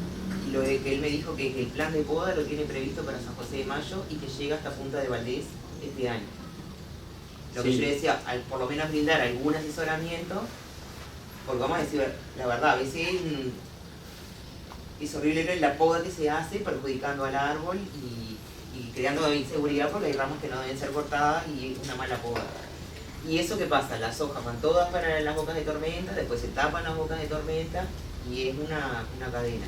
y lo que él me dijo que el plan de poda lo tiene previsto para San José de Mayo y que llega hasta Punta de Valdés este año. Lo que yo le decía, por lo menos brindar algún asesoramiento, porque vamos a decir la verdad, a veces es horrible la poda que se hace perjudicando al árbol y creando inseguridad porque hay ramas que no deben ser cortadas y es una mala poda. ¿Y eso qué pasa? Las hojas van todas para las bocas de tormenta, después se tapan las bocas de tormenta y es una cadena.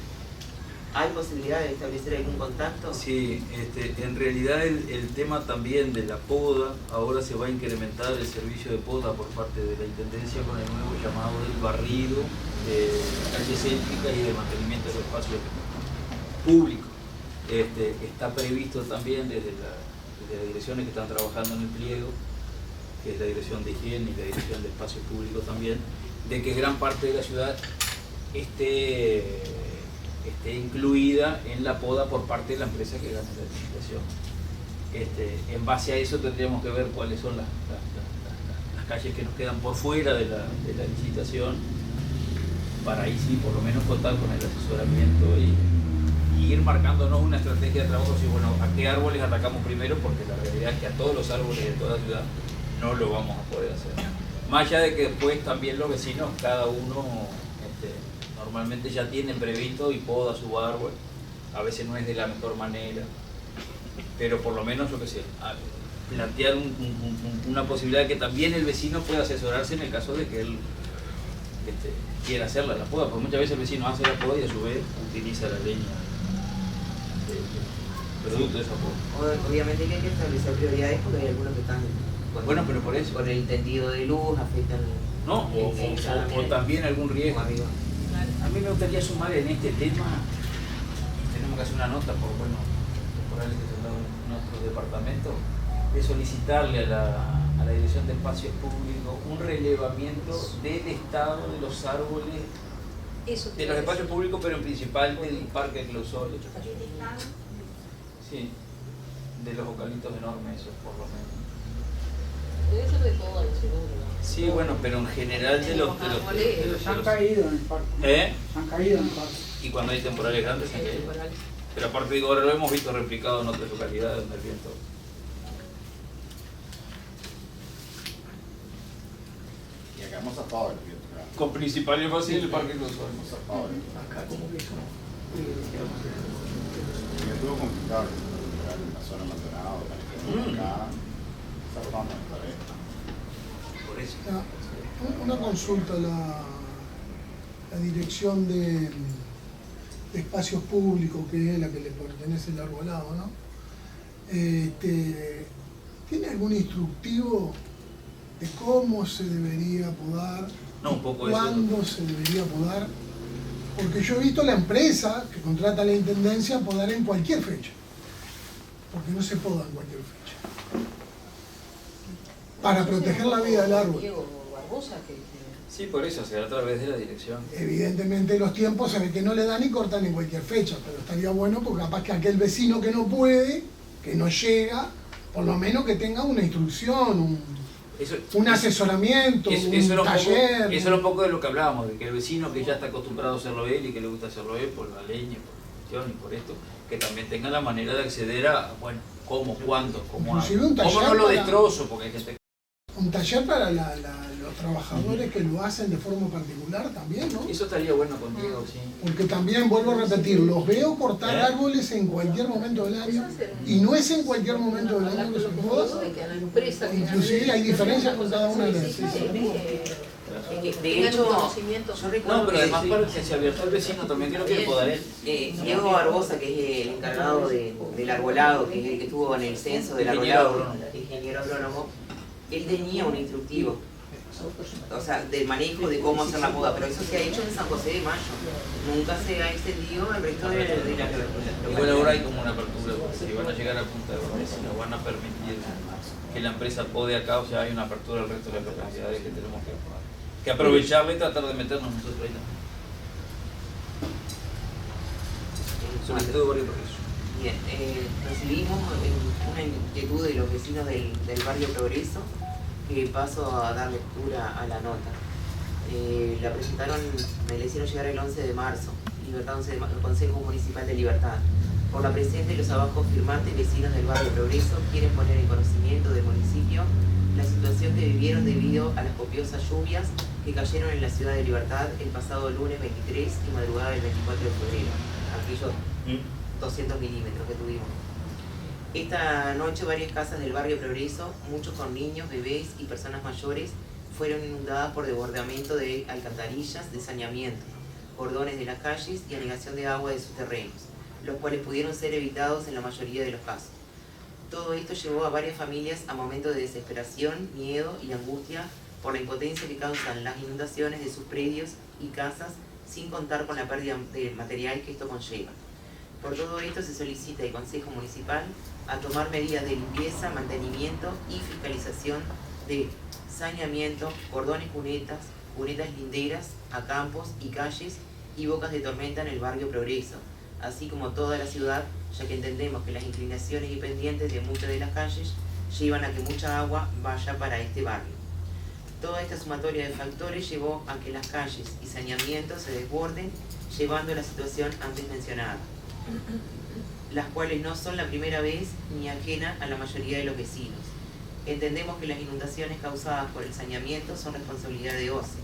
¿Hay posibilidad de establecer algún contacto? Sí, en realidad el tema también de la poda, ahora se va a incrementar el servicio de poda por parte de la Intendencia con el nuevo llamado del barrido de calles céntricas y de mantenimiento de los espacios públicos. Está previsto también desde las direcciones que están trabajando en el pliego, que es la Dirección de Higiene y la Dirección de Espacios Públicos también, de que gran parte de la ciudad esté incluida en la poda por parte de la empresa que gana la licitación. En base a eso tendríamos que ver cuáles son las calles que nos quedan por fuera de la licitación para ahí sí por lo menos contar con el asesoramiento y ir marcándonos una estrategia de trabajo, si bueno, a qué árboles atacamos primero, porque la realidad es que a todos los árboles de toda la ciudad no lo vamos a poder hacer. Más allá de que después también los vecinos, cada uno normalmente ya tienen previsto y poda su árbol, a veces no es de la mejor manera, pero por lo menos, yo qué sé, plantear una posibilidad de que también el vecino pueda asesorarse en el caso de que él quiera hacerla la poda, porque muchas veces el vecino hace la poda y a su vez utiliza la leña producto de esa poda. Obviamente que hay que establecer prioridades porque hay algunos que están bueno, pero por eso, con el tendido de luz, afectan ¿no? O también algún riesgo. A mí me gustaría sumar en este tema, tenemos que hacer una nota por temporales que se han dado en otros departamentos, de solicitarle a la Dirección de Espacios Públicos un relevamiento del estado de los árboles, de los espacios públicos, pero en principal del Parque Clausol. Sí, de los eucaliptos enormes, esos por lo menos. Eso de todo, seguro. Sí, bueno, pero en general de los Se han caído en el parque. Se han caído en el parque. Y cuando hay temporales grandes se han caído. Pero aparte digo, ahora lo hemos visto replicado en otras localidades donde el viento. Y acá hemos zafado el viento. Con principal énfasis el Parque Clausol. Hemos zafado el viento. Acá como que son. Y estuvo complicado en la zona abandonada, acá zafamos esta vez. Por eso. Una consulta, la dirección de espacios públicos, que es la que le pertenece el arbolado, ¿no? ¿Tiene algún instructivo de cómo se debería podar? No, un poco ¿Cuándo se debería podar? Porque yo he visto la empresa que contrata a la intendencia podar en cualquier fecha, porque no se poda en cualquier fecha, para proteger la vida del árbol. Sí, por eso, será a través de la dirección. Evidentemente los tiempos se ve que no le dan y cortan en cualquier fecha, pero estaría bueno porque capaz que aquel vecino que no puede, que no llega, por lo menos que tenga una instrucción, un asesoramiento, un taller. Eso era un poco de lo que hablábamos, de que el vecino que ya está acostumbrado a hacerlo él y que le gusta hacerlo él por la leña, por la cuestión y por esto, que también tenga la manera de acceder a, bueno, cómo, cuándo, cómo hago. ¿Cómo no lo destrozo? Porque hay gente... Un taller para los trabajadores que lo hacen de forma particular también, ¿no? Eso estaría bueno contigo, sí. Porque también, vuelvo a repetir, los veo cortar árboles en cualquier momento del año y no es en cualquier momento del año que se poda. Inclusive hay diferencias con cada una de las. De hecho, yo recuerdo no, pero además para que se abierto el vecino también creo que le podar él. Diego Barbosa, que es el encargado del arbolado, que es el que estuvo en el censo del arbolado, ingeniero agrónomo, él tenía un instructivo, o sea, de manejo de cómo hacer la poda, pero eso se ha hecho en San José de Mayo, nunca se ha extendido al resto de la localidad. Igual ahora hay como una apertura, si van a llegar a Punta de Gómez, nos van a permitir que la empresa pode acá, o sea, hay una apertura al resto de las localidades que tenemos que aprovecharla y tratar de meternos nosotros ahí también. Sobre todo Barrio Progreso. Bien, recibimos una inquietud de los vecinos del barrio Progreso, que paso a dar lectura a la nota. La presentaron, me la hicieron llegar el 11 de marzo, Libertad 11 de marzo, Consejo Municipal de Libertad. Por la presente, los abajo firmantes vecinos del barrio Progreso quieren poner en conocimiento del municipio la situación que vivieron debido a las copiosas lluvias que cayeron en la ciudad de Libertad el pasado lunes 23 y madrugada del 24 de febrero, aquellos 200 milímetros que tuvimos. Esta noche varias casas del barrio Progreso, muchos con niños, bebés y personas mayores, fueron inundadas por desbordamiento de alcantarillas de saneamiento, cordones de las calles y anegación de agua de sus terrenos, los cuales pudieron ser evitados en la mayoría de los casos. Todo esto llevó a varias familias a momentos de desesperación, miedo y angustia por la impotencia que causan las inundaciones de sus predios y casas, sin contar con la pérdida de material que esto conlleva. Por todo esto se solicita al Consejo Municipal a tomar medidas de limpieza, mantenimiento y fiscalización de saneamiento, cordones cunetas linderas a campos y calles y bocas de tormenta en el barrio Progreso, así como toda la ciudad, ya que entendemos que las inclinaciones y pendientes de muchas de las calles llevan a que mucha agua vaya para este barrio. Toda esta sumatoria de factores llevó a que las calles y saneamientos se desborden, llevando a la situación antes mencionada, las cuales no son la primera vez ni ajena a la mayoría de los vecinos. Entendemos que las inundaciones causadas por el saneamiento son responsabilidad de OCE,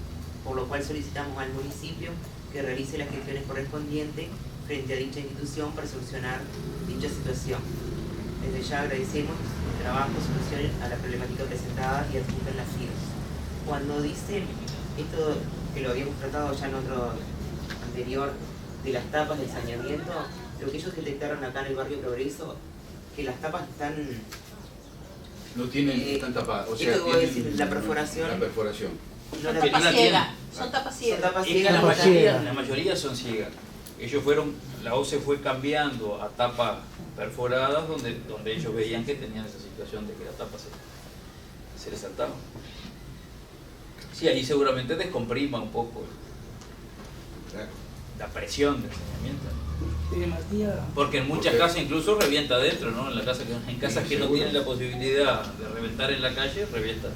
por lo cual solicitamos al municipio que realice las gestiones correspondientes frente a dicha institución para solucionar dicha situación. Desde ya agradecemos el trabajo, soluciones a la problemática presentada y adjuntan las firmas. Cuando dicen esto, que lo habíamos tratado ya en otro anterior, de las tapas del saneamiento, lo que ellos detectaron acá en el barrio Progreso, que las tapas están... No tienen, están tapadas. O sea, esto que voy a decir, la perforación. La perforación. No Son tapas ciegas. Son tapas ciegas. La mayoría son ciegas. Ellos fueron, la OCE fue cambiando a tapas perforadas donde ellos veían que tenían esa situación de que la tapa se les saltaba. Sí, ahí seguramente descomprima un poco la presión del saneamiento. Porque en muchas casas incluso revienta adentro, ¿no? En casas que no tienen la posibilidad de reventar en la calle, revienta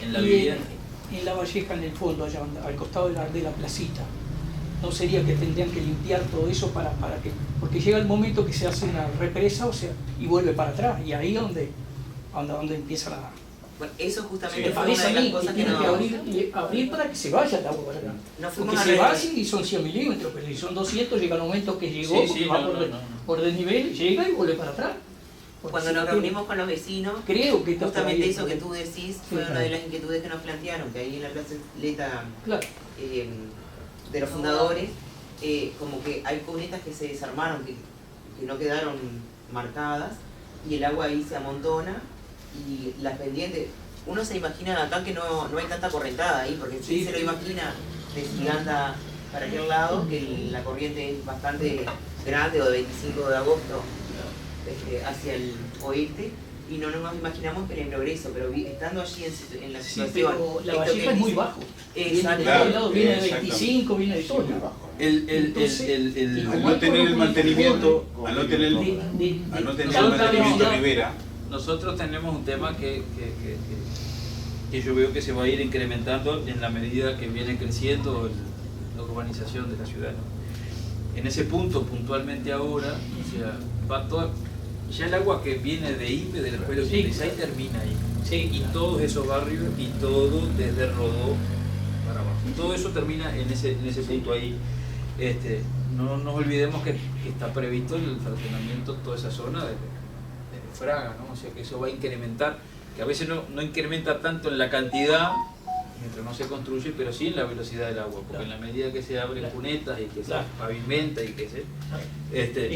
en la vivienda. En La Valleja, en el fondo, allá al costado de la placita, ¿no sería que tendrían que limpiar todo eso para que... Porque llega el momento que se hace una represa, o sea, y vuelve para atrás, y ahí donde empieza la... Bueno, eso justamente me fue parece una de las a mí cosas que que tiene no... que abrir para que se vaya el agua para acá. No porque se va así y son 100 milímetros, pero si son 200 llega el momento que llegó, por desnivel, llega y vuelve para atrás. Cuando nos reunimos con los vecinos, creo que justamente eso que tú decís fue una de las inquietudes que nos plantearon, que ahí en la plazoleta de los fundadores, como que hay cunetas que se desarmaron, que no quedaron marcadas, y el agua ahí se amontona, y las pendientes, uno se imagina acá que no hay tanta correntada ahí, porque sí se lo imagina de si anda para aquel lado, que la corriente es bastante grande, o de 25 de agosto hacia el oeste, y no nos imaginamos que en el Progreso, pero estando allí en la situación... Pero La Valleja es muy bajo. Exacto. Viene de 25, viene de todo. Al no tener el mantenimiento, al no tener el mantenimiento Rivera. Nosotros tenemos un tema que yo veo que se va a ir incrementando en la medida que viene creciendo la urbanización de la ciudad, ¿no? En ese punto, puntualmente ahora, o sea, va todo, ya el agua que viene de IPE, de la Escuela 86, termina ahí. Y todos esos barrios, y todo desde Rodó para abajo. Todo eso termina en ese punto ahí. No nos olvidemos que está previsto el fraccionamiento de toda esa zona de Fraga, ¿no? O sea que eso va a incrementar, que a veces no incrementa tanto en la cantidad mientras no se construye, pero sí en la velocidad del agua, porque en la medida que se abren cunetas y que se pavimenta y que se...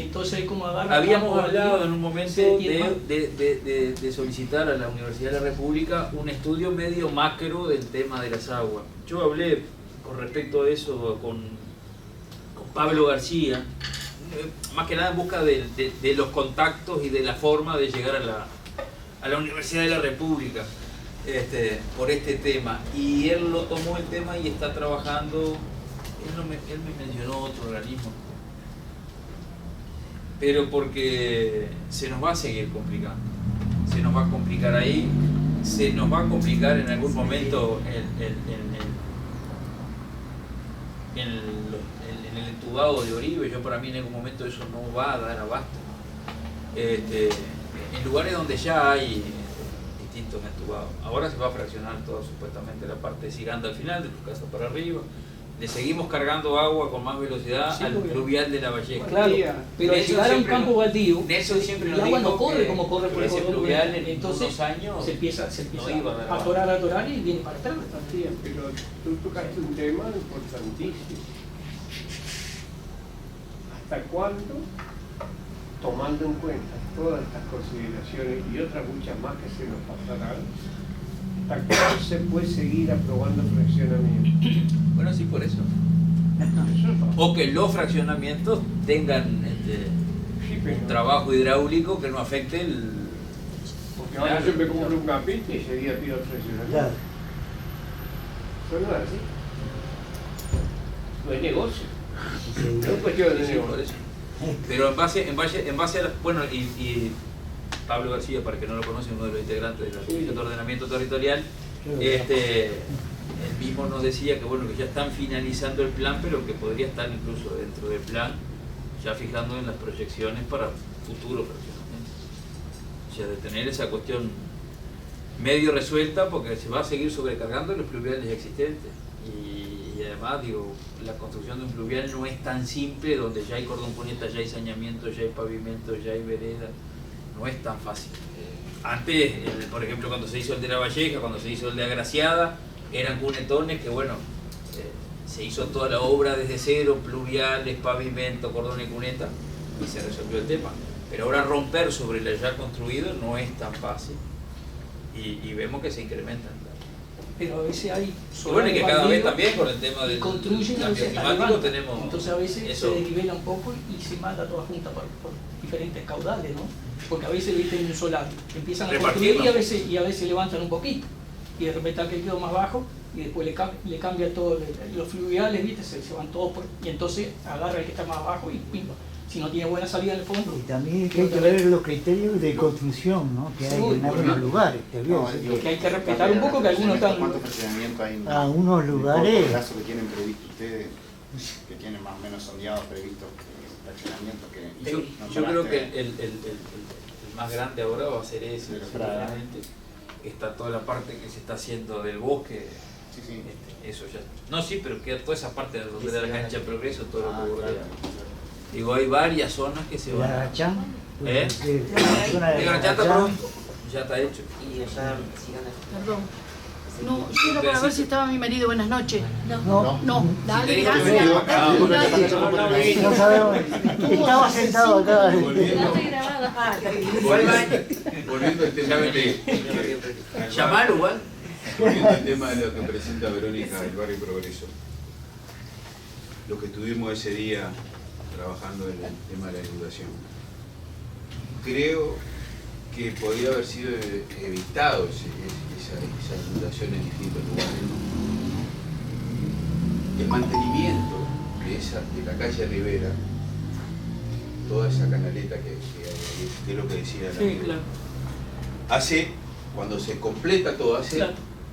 Entonces, ¿cómo habíamos hablado en un momento de solicitar a la Universidad de la República un estudio medio macro del tema de las aguas. Yo hablé con respecto a eso con Pablo García, más que nada en busca de los contactos y de la forma de llegar a la Universidad de la República por este tema, y él lo tomó el tema y está trabajando. Él me mencionó otro organismo, pero porque se nos va a seguir complicando, se nos va a complicar ahí, se nos va a complicar en algún momento en el entubado de Oribe. Yo, para mí, en algún momento eso no va a dar abasto. En lugares donde ya hay distintos entubados, ahora se va a fraccionar toda supuestamente la parte de Siganda al final, de tu casa para arriba. Le seguimos cargando agua con más velocidad al pluvial de La Valleja. Claro, pero al llegar a un campo baldío, el agua no corre como corre por ese pluvial. En entonces unos años se empieza no iba a dar a atorar y viene para atrás. Pero tú tocaste un tema importantísimo. ¿Hasta cuándo, tomando en cuenta todas estas consideraciones y otras muchas más que se nos pasarán, hasta cuándo se puede seguir aprobando fraccionamiento? Bueno, sí, por eso. O que los fraccionamientos tengan un trabajo hidráulico que no afecte el... Porque ahora yo me compro un capite y ese día pido el fraccionamiento. Eso no es así. No es negocio. No es cuestión de negocio. Pero en base a bueno, y Pablo García, para que no lo conoce, uno de los integrantes de la Comisión de Ordenamiento Territorial, él mismo nos decía que bueno, que ya están finalizando el plan, pero que podría estar incluso dentro del plan, ya fijando en las proyecciones para futuro próximamente. O sea, de tener esa cuestión medio resuelta, porque se va a seguir sobrecargando los pluviales existentes. Y además, digo, la construcción de un pluvial no es tan simple, donde ya hay cordón cuneta, ya hay saneamiento, ya hay pavimento, ya hay vereda, no es tan fácil. Antes, por ejemplo, cuando se hizo el de La Valleja, cuando se hizo el de Agraciada, eran cunetones que, bueno, se hizo toda la obra desde cero, pluviales, pavimento, cordón y cuneta, y se resolvió el tema. Pero ahora romper sobre lo ya construido no es tan fácil, y vemos que se incrementan. Pero a veces hay... Y bueno, y que cada vez también con el tema del cambio climático tenemos... Entonces a veces eso. se desnivela un poco y se manda toda junta por diferentes caudales, ¿no? Porque a veces, viste, en un solar empiezan a construir y a veces levantan un poquito. Y de repente aquel quedó más bajo y después le cambia todo, los fluviales, viste, se van todos por... Y entonces agarra el que está más abajo y pimba. Si no tiene buena salida en el fondo. Y también hay que ver los criterios de construcción, ¿no? Que hay en algunos lugares. Que hay que respetar un poco, que algunos están... ¿Cuánto fraccionamiento hay en algunos lugares? El plazo que tienen previsto ustedes, que tienen más o menos sondeados previstos fraccionamientos que... Yo creo que el más grande ahora va a ser ese, seguramente. Está toda la parte que se está haciendo del bosque. Sí. Eso ya. No, sí, pero queda toda esa parte de donde da la cancha de Progreso, todo lo que bordea. Digo, hay varias zonas que se van a... ¿Agachán? ¿Eh? El Agachán está pronto, ya está hecho. Y allá Perdón. No, yo era para ver si estaba mi marido. Buenas noches. No. Dale, Sí, gracias. No sabemos. Estaba sentado acá. Volviendo al tema Llamalo igual. Volviendo al tema de lo que presenta Verónica del Barrio Progreso. Lo que estuvimos ese día trabajando en el tema de la inundación. Creo que podría haber sido evitado esa inundación en distintos lugares. El mantenimiento de la calle Rivera, toda esa canaleta que es lo que decía la claro. hace, cuando se completa todo, hace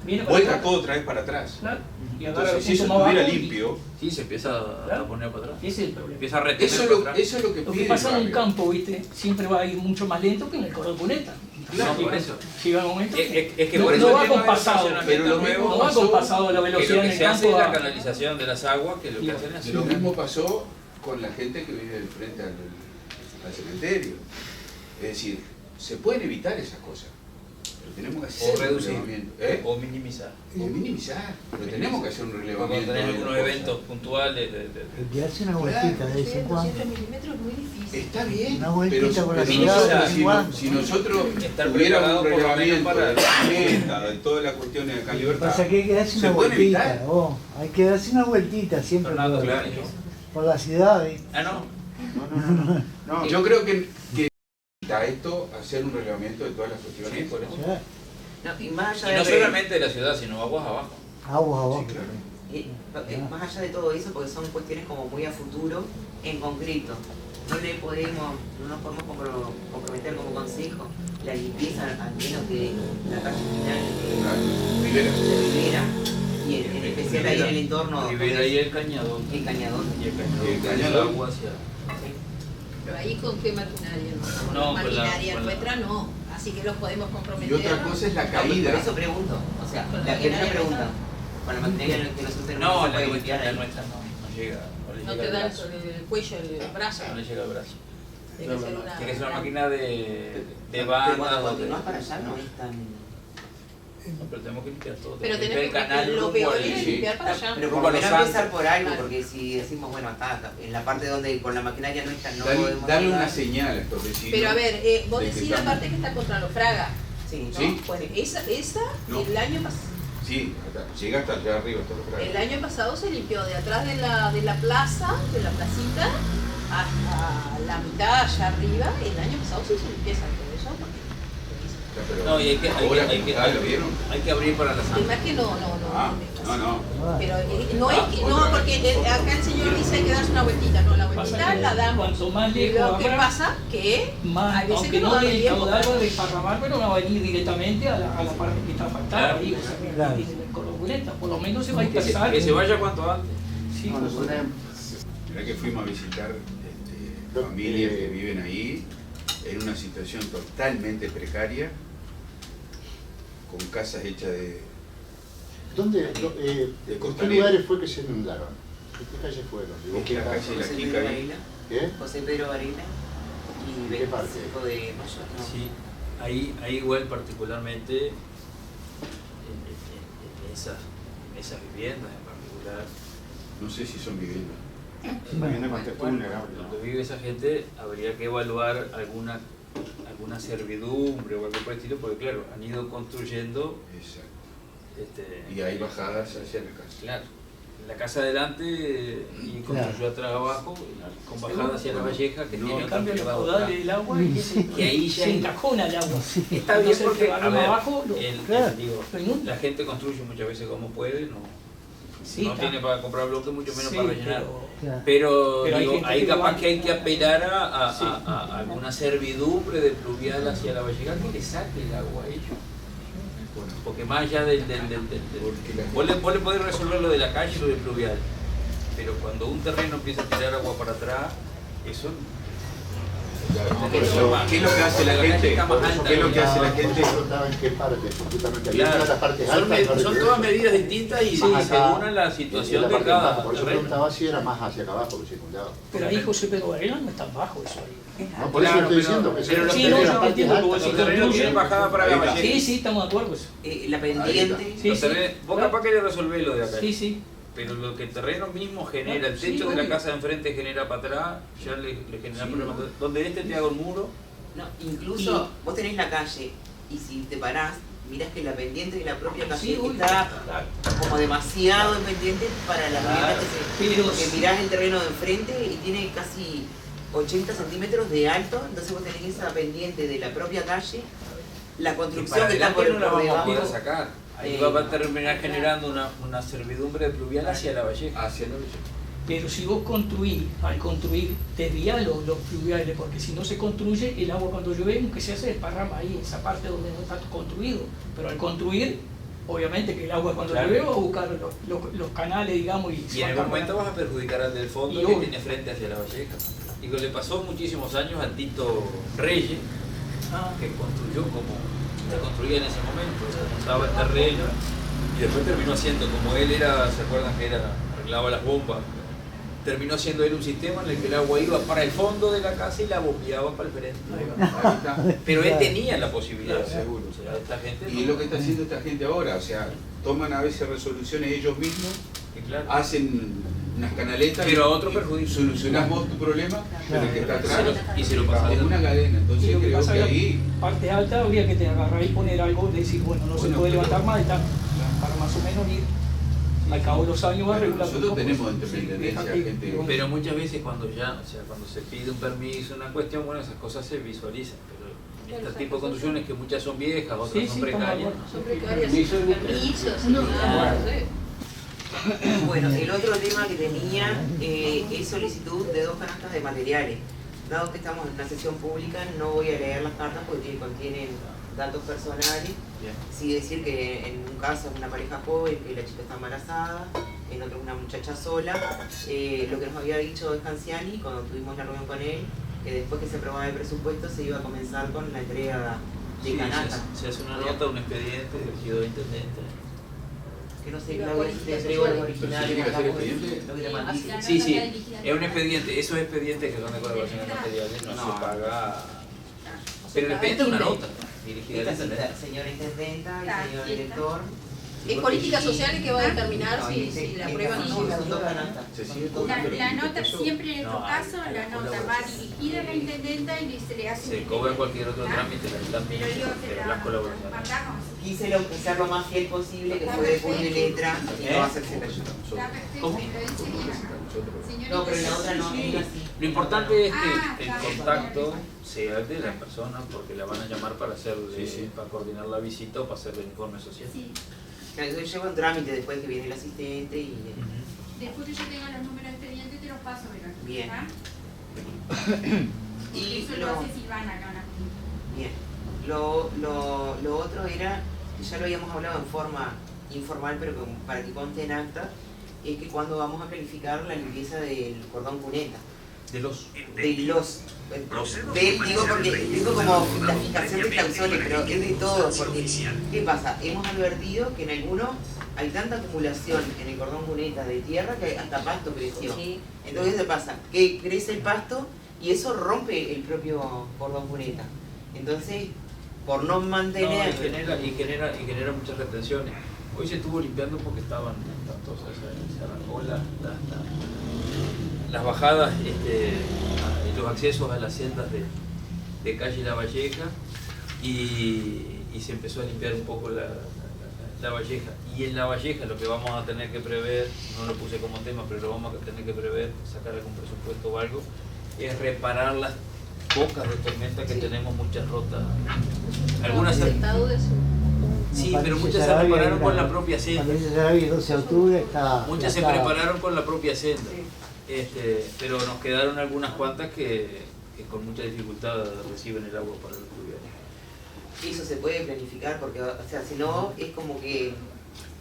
Viene vuelta todo otra vez para atrás. Claro. Y Entonces, si eso estuviera limpio, sí, se empieza a poner para atrás. Ese es el problema. Empieza a retener eso es lo que Lo pide que pasa el en un barrio. campo, viste, siempre va a ir mucho más lento que en el cordón cuneta. No, por eso. Llega un momento Es que no, por eso no va el tema compasado, del pero lo estacionamiento mismo no va compasado la velocidad que lo en que el se hace es campo. la canalización de las aguas, que lo que hacen es Lo mismo pasó con la gente que vive frente al cementerio. Es decir, se pueden evitar esas cosas, pero tenemos que hacer o reducir, un relevamiento. o minimizar. O minimizar, pero tenemos que hacer un Cuando relevamiento. tenés de algunos las eventos cosas. puntuales Que hace una vueltita de vez en cuando. 200 milímetros es muy difícil. Está bien, Una vueltita pero, por la pero ciudad, nosotros, de vez en cuando. si nosotros Estar tuviéramos preparado un por lo menos relevamiento para- de la herramienta, de todas las cuestiones de acá en Lo que Libertad, pasa es que hay que darse ¿se una puede vueltita. evitar? Hay que darse una vueltita siempre Fernando, claro. por la ciudad. Ah, no. No, yo creo que necesita esto hacer un relevamiento de todas las cuestiones. Sí, por eso. No, y más Y allá no de solamente de la ciudad, sino aguas abajo. Agua abajo. más allá de todo eso, porque son cuestiones como muy a futuro, en concreto. No nos podemos comprometer como consejo la limpieza, al menos de la calle final de Rivera, y en especial ahí en el entorno. Rivera y el Cañadón. El Cañadón. Y el Cañadón. El Cañadón. Agua hacia... Pero ahí con qué maquinaria, ¿no? No, con la- maquinaria con la- nuestra no, así que los podemos Y comprometer. otra cosa es la Por caída. eso pregunto, o sea, Con la la maquinaria pregunta, nuestra. con la maquinaria que nosotros tenemos No, se la puede nuestra, limpiar la ahí. nuestra no llega. No No le te llega da el brazo. el cuello, el brazo. No le llega el brazo. Tiene que ser una, Tiene que ser una máquina de Pero banda. cuando o de- continúas para allá no es tan... No, pero tenemos que limpiar todo. Pero Tenemos tenés limpiar que, el canal lo rumbo peor al- es sí. limpiar para allá. Pero Rumbo por a lo Los menos empezar Santos. por algo, Claro. porque si decimos, bueno, acá, en la parte donde con la maquinaria nuestra no Dale podemos una llegar. señal a estos vecinos. Pero a ver, vos de que decís la estamos- parte que está contra los Fraga, Sí, ¿no? Sí. Bueno, esa No. el año pasado. Sí, llega hasta allá arriba, hasta los El frases. año pasado se limpió de atrás de la plaza, de la placita, hasta la mitad allá arriba. El año pasado se hizo limpieza de todo eso. porque Está pero No, y hay que abrir para la El sala. margen no. No. Pero no es que, no, porque acá el señor dice hay que darse una vueltita, no, la vueltita la damos. Cuanto más lejos Lo que habrá, pasa que más, hay veces aunque que no no da del tiempo. caudal va a desparramar, pero no va a venir directamente a la parte que está afectada. Ahí, o sea, que Claro. tiene el cordoneta, por lo menos se va a Que dispersar. se vaya cuanto antes. Sí, No, nosotros- Mirá que fuimos a visitar familias que viven ahí en una situación totalmente precaria, con casas hechas de ¿Dónde, de ¿en qué costanera. lugares fue que se inundaron? ¿En qué calles fueron? Es la calle La José Quica Pedro ahí. Varela, ¿Qué? José Pedro Varela y ¿De qué parte? 25 de mayo. No. Sí, ahí igual particularmente en esas viviendas en particular, No sé si son viviendas. Vivienda con textura vulnerable, ¿no? donde vive esa gente, habría que evaluar alguna servidumbre o algo por el estilo, porque claro, han ido construyendo. Exacto. Y hay bajadas hacia la casa. Claro. La casa adelante y construyó atrás abajo, con bajada hacia la Valleja, que tiene En otro cambio, los privado caudales acá. del agua y ahí ya se encajona el agua. Está bien Entonces, porque el que va abajo, digo, la gente construye muchas veces como puede, no Sí, no está. tiene para comprar bloques, mucho menos Sí, para rellenar. pero- Pero Pero hay digo, gente ahí que capaz va- que hay que apelar a Sí. alguna servidumbre de pluvial hacia la Valleja que le saque el agua a ellos. Porque más allá vos le podés resolver lo de la calle y lo del pluvial, pero cuando un terreno empieza a tirar agua para atrás, eso... Por eso, ¿qué es lo que hace la gente? ¿Qué es lo que hace la gente? ¿En qué parte? Justamente había Claro, las partes son, altas. no son refiero todas eso. medidas distintas y Más acá, según a la situación la de parte cada baja. Por eso terreno. preguntaba si era más hacia acá abajo que se inundaba. Pero ahí José Pedro Varela no es tan bajo eso ahí. No, por eso estoy diciendo que pero los Sí, no, terrenos, yo entiendo que vos los decís terrenos construyen. tienen bajada para la Ahí está. Valleja. Sí, sí, estamos de acuerdo. La pendiente. Sí, Los sí. terrenos- vos capaz que le resolvés lo de acá. Sí, sí. Pero lo que el terreno mismo genera, el Sí, techo de la obvio. casa de enfrente genera para atrás, ya le genera Sí. problemas. Donde te haga un muro, No, incluso vos tenés la calle y si te parás, mirás que la pendiente de la propia calle Sí, obvio. está como demasiado en pendiente para la vivienda que se... Pero Porque mirás el terreno de enfrente y tiene casi 80 centímetros de alto, entonces vos tenés esa pendiente de la propia calle, la y construcción para que está por adelante no la vamos a debajo. poder sacar. Ahí va a terminar generando una servidumbre de pluvial hacia la Valleja. Hacia la Valleja. Pero si vos construís, al construir, desviás los fluviales, porque si no se construye, el agua cuando llueve, aunque se hace desparrama ahí, en esa parte donde no está construido. Pero al construir, obviamente que el agua cuando Claro. llueve va a buscar los canales, digamos, Y en algún momento vas a perjudicar al del fondo Y que obvio. tiene frente hacia la Valleja. Y que le pasó muchísimos años al Tito Reyes, que se construía en ese momento, se montaba el terreno y después terminó haciendo, como él era, ¿se acuerdan que arreglaba las bombas? Terminó siendo él un sistema en el que el agua iba para el fondo de la casa y la bombeaba para el frente. Ahí está. Pero él tenía la posibilidad. Seguro. O sea, esta gente Y es lo que está haciendo esta gente ahora, o sea, toman a veces resoluciones ellos mismos, hacen unas canaletas, pero a otro perjudicio. Solucionás vos tu problema, pero el que está atrás Y se lo pasa. es una cadena. Y Entonces lo que creo pasa que es que ahí parte alta habría que te agarrar y poner algo, decir, bueno, no se Bueno, puede pero- levantar más de tanto, para más o menos ir. Al cabo de los años va a regular. nosotros un poco tenemos eso. independencia, deja que- gente. Pero muchas veces cuando se pide un permiso, una cuestión, bueno, esas cosas se visualizan. Pero este tipo de construcciones que muchas son viejas, otras Sí, son sí, precarias. Son precarias, Permiso de- permisos, No. claro, sí. Bueno, el otro tema que tenía es solicitud de 2 canastas de materiales. Dado que estamos en una sesión pública, no voy a leer las cartas porque contienen datos personales. Sí decir que en un caso es una pareja joven, que la chica está embarazada, en otro una muchacha sola. Lo que nos había dicho Scanciani cuando tuvimos la reunión con él, que después que se aprobaba el presupuesto se iba a comenzar con la entrega de Sí, canastas. se hace una nota, un expediente dirigido de intendente. Que no sé, Claudia, si te entrego los originales. tiene que hacer acá, expediente. lo que te mandé. Sí, es un expediente, esos expedientes que son de colaboración de materiales no se paga. Pero el expediente es una nota dirigida al Esta cita, intendente. señora intendenta y Ah, señor sí, está. director, Es políticas sociales que va a determinar si la aprueban o no. La nota, siempre en nuestro caso, la nota va dirigida a la intendenta y se le hace... Se cobra cualquier otro trámite, pero las colaboraciones. Quise ser lo más fiel posible, que fue de puño y letra, y no hacerse la ayuda. ¿Cómo? No, pero la otra no es así. Lo importante es que el contacto sea de la persona, porque la van a llamar para para coordinar la visita o para hacer el informe social. Yo llevo un trámite después que viene el asistente y... Después que yo tenga los números de expediente te los paso, ¿verdad? Bien. Y eso lo hace Silvana acá en la Junta. Bien. Lo otro era, que ya lo habíamos hablado en forma informal, pero para que conste en acta, es que cuando vamos a planificar la limpieza del cordón cuneta. Digo porque digo como la fijación de causones, pero es de todo, porque ¿qué pasa? Hemos advertido que en algunos hay tanta acumulación en el cordón cuneta de tierra que hasta pasto creció. Entonces ¿qué pasa? Que crece el pasto y eso rompe el propio cordón cuneta. Entonces, por no mantener... y genera muchas retenciones. Hoy se estuvo limpiando porque estaban se arrancó las bajadas, los accesos a las sendas de calle La Valleja y se empezó a limpiar un poco la Valleja. Y en La Valleja lo que vamos a tener que prever, no lo puse como tema, pero lo vamos a tener que prever, sacar algún presupuesto o algo, es reparar las bocas de tormenta que tenemos muchas rotas. Algunas sí, pero muchas se repararon con la propia senda. Muchas se prepararon con la propia senda. Pero nos quedaron algunas cuantas que con mucha dificultad reciben el agua para el pluvial. Eso se puede planificar porque, o sea, si no es como que...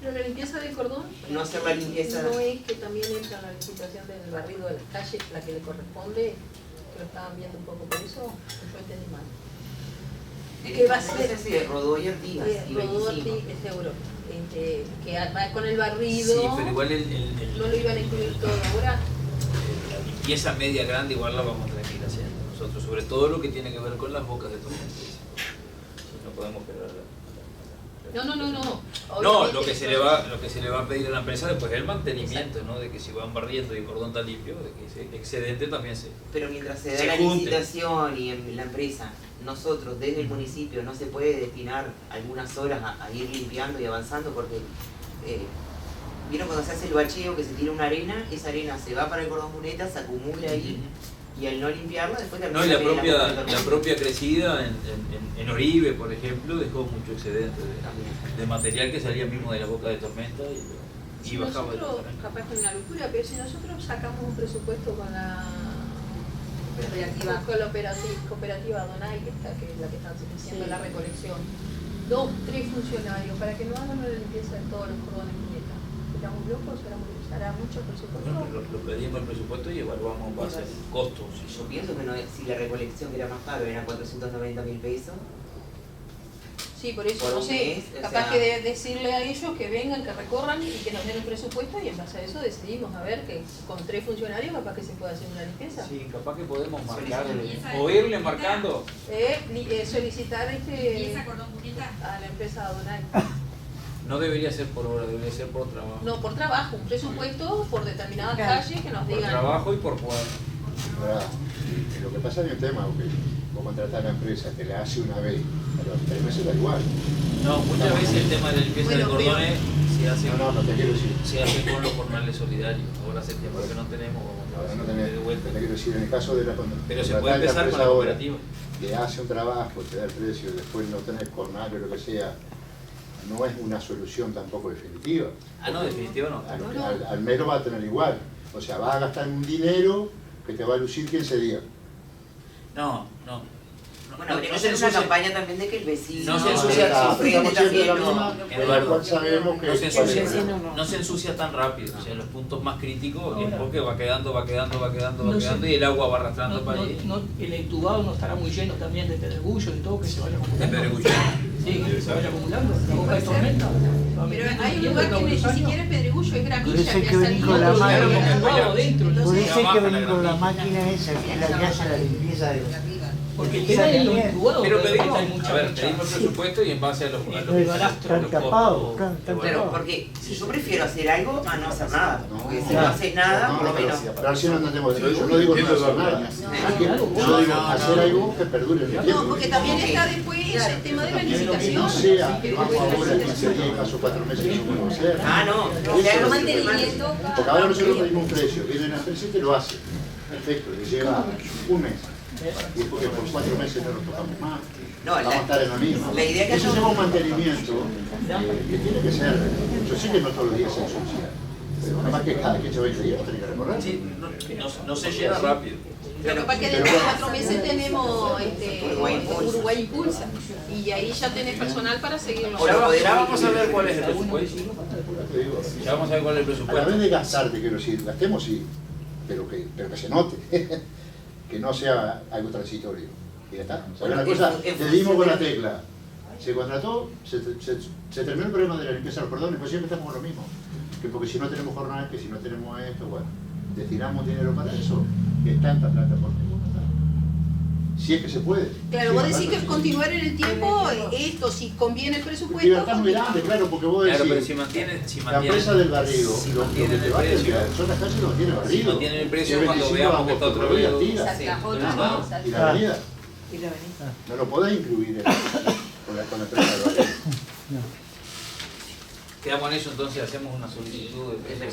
Pero la limpieza del cordón, no hacer la limpieza... No es que también entra la licitación del barrido de las calles, la que le corresponde, que lo estaban viendo un poco por eso, yo entendí mal. Que va a ser así, Rodó y Artigas. Rodó Artigas, seguro. Que va con el barrido, sí, pero igual no lo iban a incluir todo ahora. La limpieza media grande igual la vamos a tener que ir haciendo nosotros, sobre todo lo que tiene que ver con las bocas de tormenta. Si no podemos quedar... No, lo que se le va a pedir a la empresa después es el mantenimiento, ¿no? De que si van barriendo y el cordón está limpio, de que ese excedente también se... Pero mientras se da la licitación y en la empresa, nosotros desde el municipio no se puede destinar algunas horas a ir limpiando y avanzando porque vieron cuando se hace el bacheo que se tira una arena, esa arena se va para el cordón cuneta, se acumula ahí y al no limpiarla después termina... No, y la propia crecida en Oribe, por ejemplo, dejó mucho excedente de material que salía mismo de la boca de tormenta y bajaba. Nosotros, capaz que es una locura, pero si nosotros sacamos un presupuesto con la cooperativa Donay, que es la que está haciendo la recolección, 2, 3 funcionarios para que no hagan la limpieza de todos los cordones cuneta. ¿Estamos locos? ¿Hará mucho presupuesto? No, lo pedimos el presupuesto y evaluamos base costos. Yo pienso que si la recolección que era más caro era 490.000 pesos. Sí, por eso, no sé, capaz que de decirle a ellos que vengan, que recorran y que nos den un presupuesto y en base a eso decidimos, a ver, que con 3 funcionarios capaz que se puede hacer una limpieza. Sí, capaz que podemos marcarle, o irle marcando. Solicitar a la empresa Donay. No debería ser por hora, debería ser por trabajo. No, por trabajo, un presupuesto por determinadas calles que nos digan. Por trabajo y por cuadro. Lo que pasa es el tema, que vos contratás a la empresa, te la hace una vez, pero 3 meses da igual. No, muchas veces el tema de la limpieza de cordones se hace, no te quiero decir. Se hace con los jornales solidarios. Ahora hace tiempo que no tenemos. Ahora no tenés, de vuelta. Te quiero decir, en el caso de la pero se puede empezar con la cooperativa. Te hace un trabajo, te da el precio, después no tenés jornal o lo que sea. No es una solución tampoco definitiva. No, definitiva no. Al mes lo va a tener igual. O sea, vas a gastar un dinero que te va a lucir 15 días. Bueno, habría que hacer una campaña también de que el vecino... No se ensucia, no se ensucia tan rápido. O sea, en los puntos más críticos es porque va quedando y el agua va arrastrando para allí. El entubado no estará muy lleno también de pedregullo y todo que se vaya acumulando. ¿De pedregullo? Sí, que se vaya acumulando, la boca de tormenta. Pero hay un lugar que ni siquiera es pedregullo, es gramilla. Por eso hay que venir con la máquina. Por eso hay que venir con la máquina esa, que es la que hace la limpieza de Porque el tema de los juzgados Pero hay pedimos, mucha a ver, lucha. pedimos presupuesto y en base a los Claro, porque yo prefiero hacer algo a no hacer nada. Porque si no haces nada, por lo menos. Pero si no entendemos, yo no digo no hacer nada. Yo digo hacer algo que perdure en el tiempo. No, porque también está después el tema de la licitación. No sea, vamos ahora 15 días, paso 4 meses y no podemos hacer. Ah, no. Eso, mantenimiento. Porque ahora nosotros pedimos un precio, viene a hacerse que lo hace. Perfecto, le lleva un mes. Y después que por 4 meses no lo tocamos más. No, vamos a estar en la misma. La idea que eso lleva un mantenimiento que tiene que ser. Yo sé que no todos los días se ensucia. Pero nada más que cada 15 o 20 días tiene que recorrer. Sí, no se llena rápido. Pero para que dentro de 4 meses tenemos Uruguay Impulsa. Y ahí ya tenés personal para seguirlo. Ya vamos a ver cuál es el presupuesto. Ya vamos a ver cuál es el presupuesto. A la vez de gastarte, quiero decir, gastemos sí, pero que se note. Que no sea algo transitorio. Y ya está. ¿Sabes una cosa? Le dimos con la tecla. Se contrató, se terminó el problema de la limpieza de los cordones, pues siempre estamos con lo mismo. Que porque si no tenemos jornadas, que si no tenemos esto, bueno, destinamos dinero para eso, que es tanta plata por ninguna. Si es que se puede. Claro, vos decís que continuar en el tiempo, esto, si conviene el presupuesto. Libertad muy grande, claro, porque vos decís. Claro, pero si mantiene la empresa del barrido, si lo que mantienen te el va a precio, son las calles donde tiene barrido. Si mantienen el precio cuando veamos que está otro ruido. Y la avenida. No lo podés incluir con la empresa del barrido. Quedamos en eso, entonces hacemos una solicitud de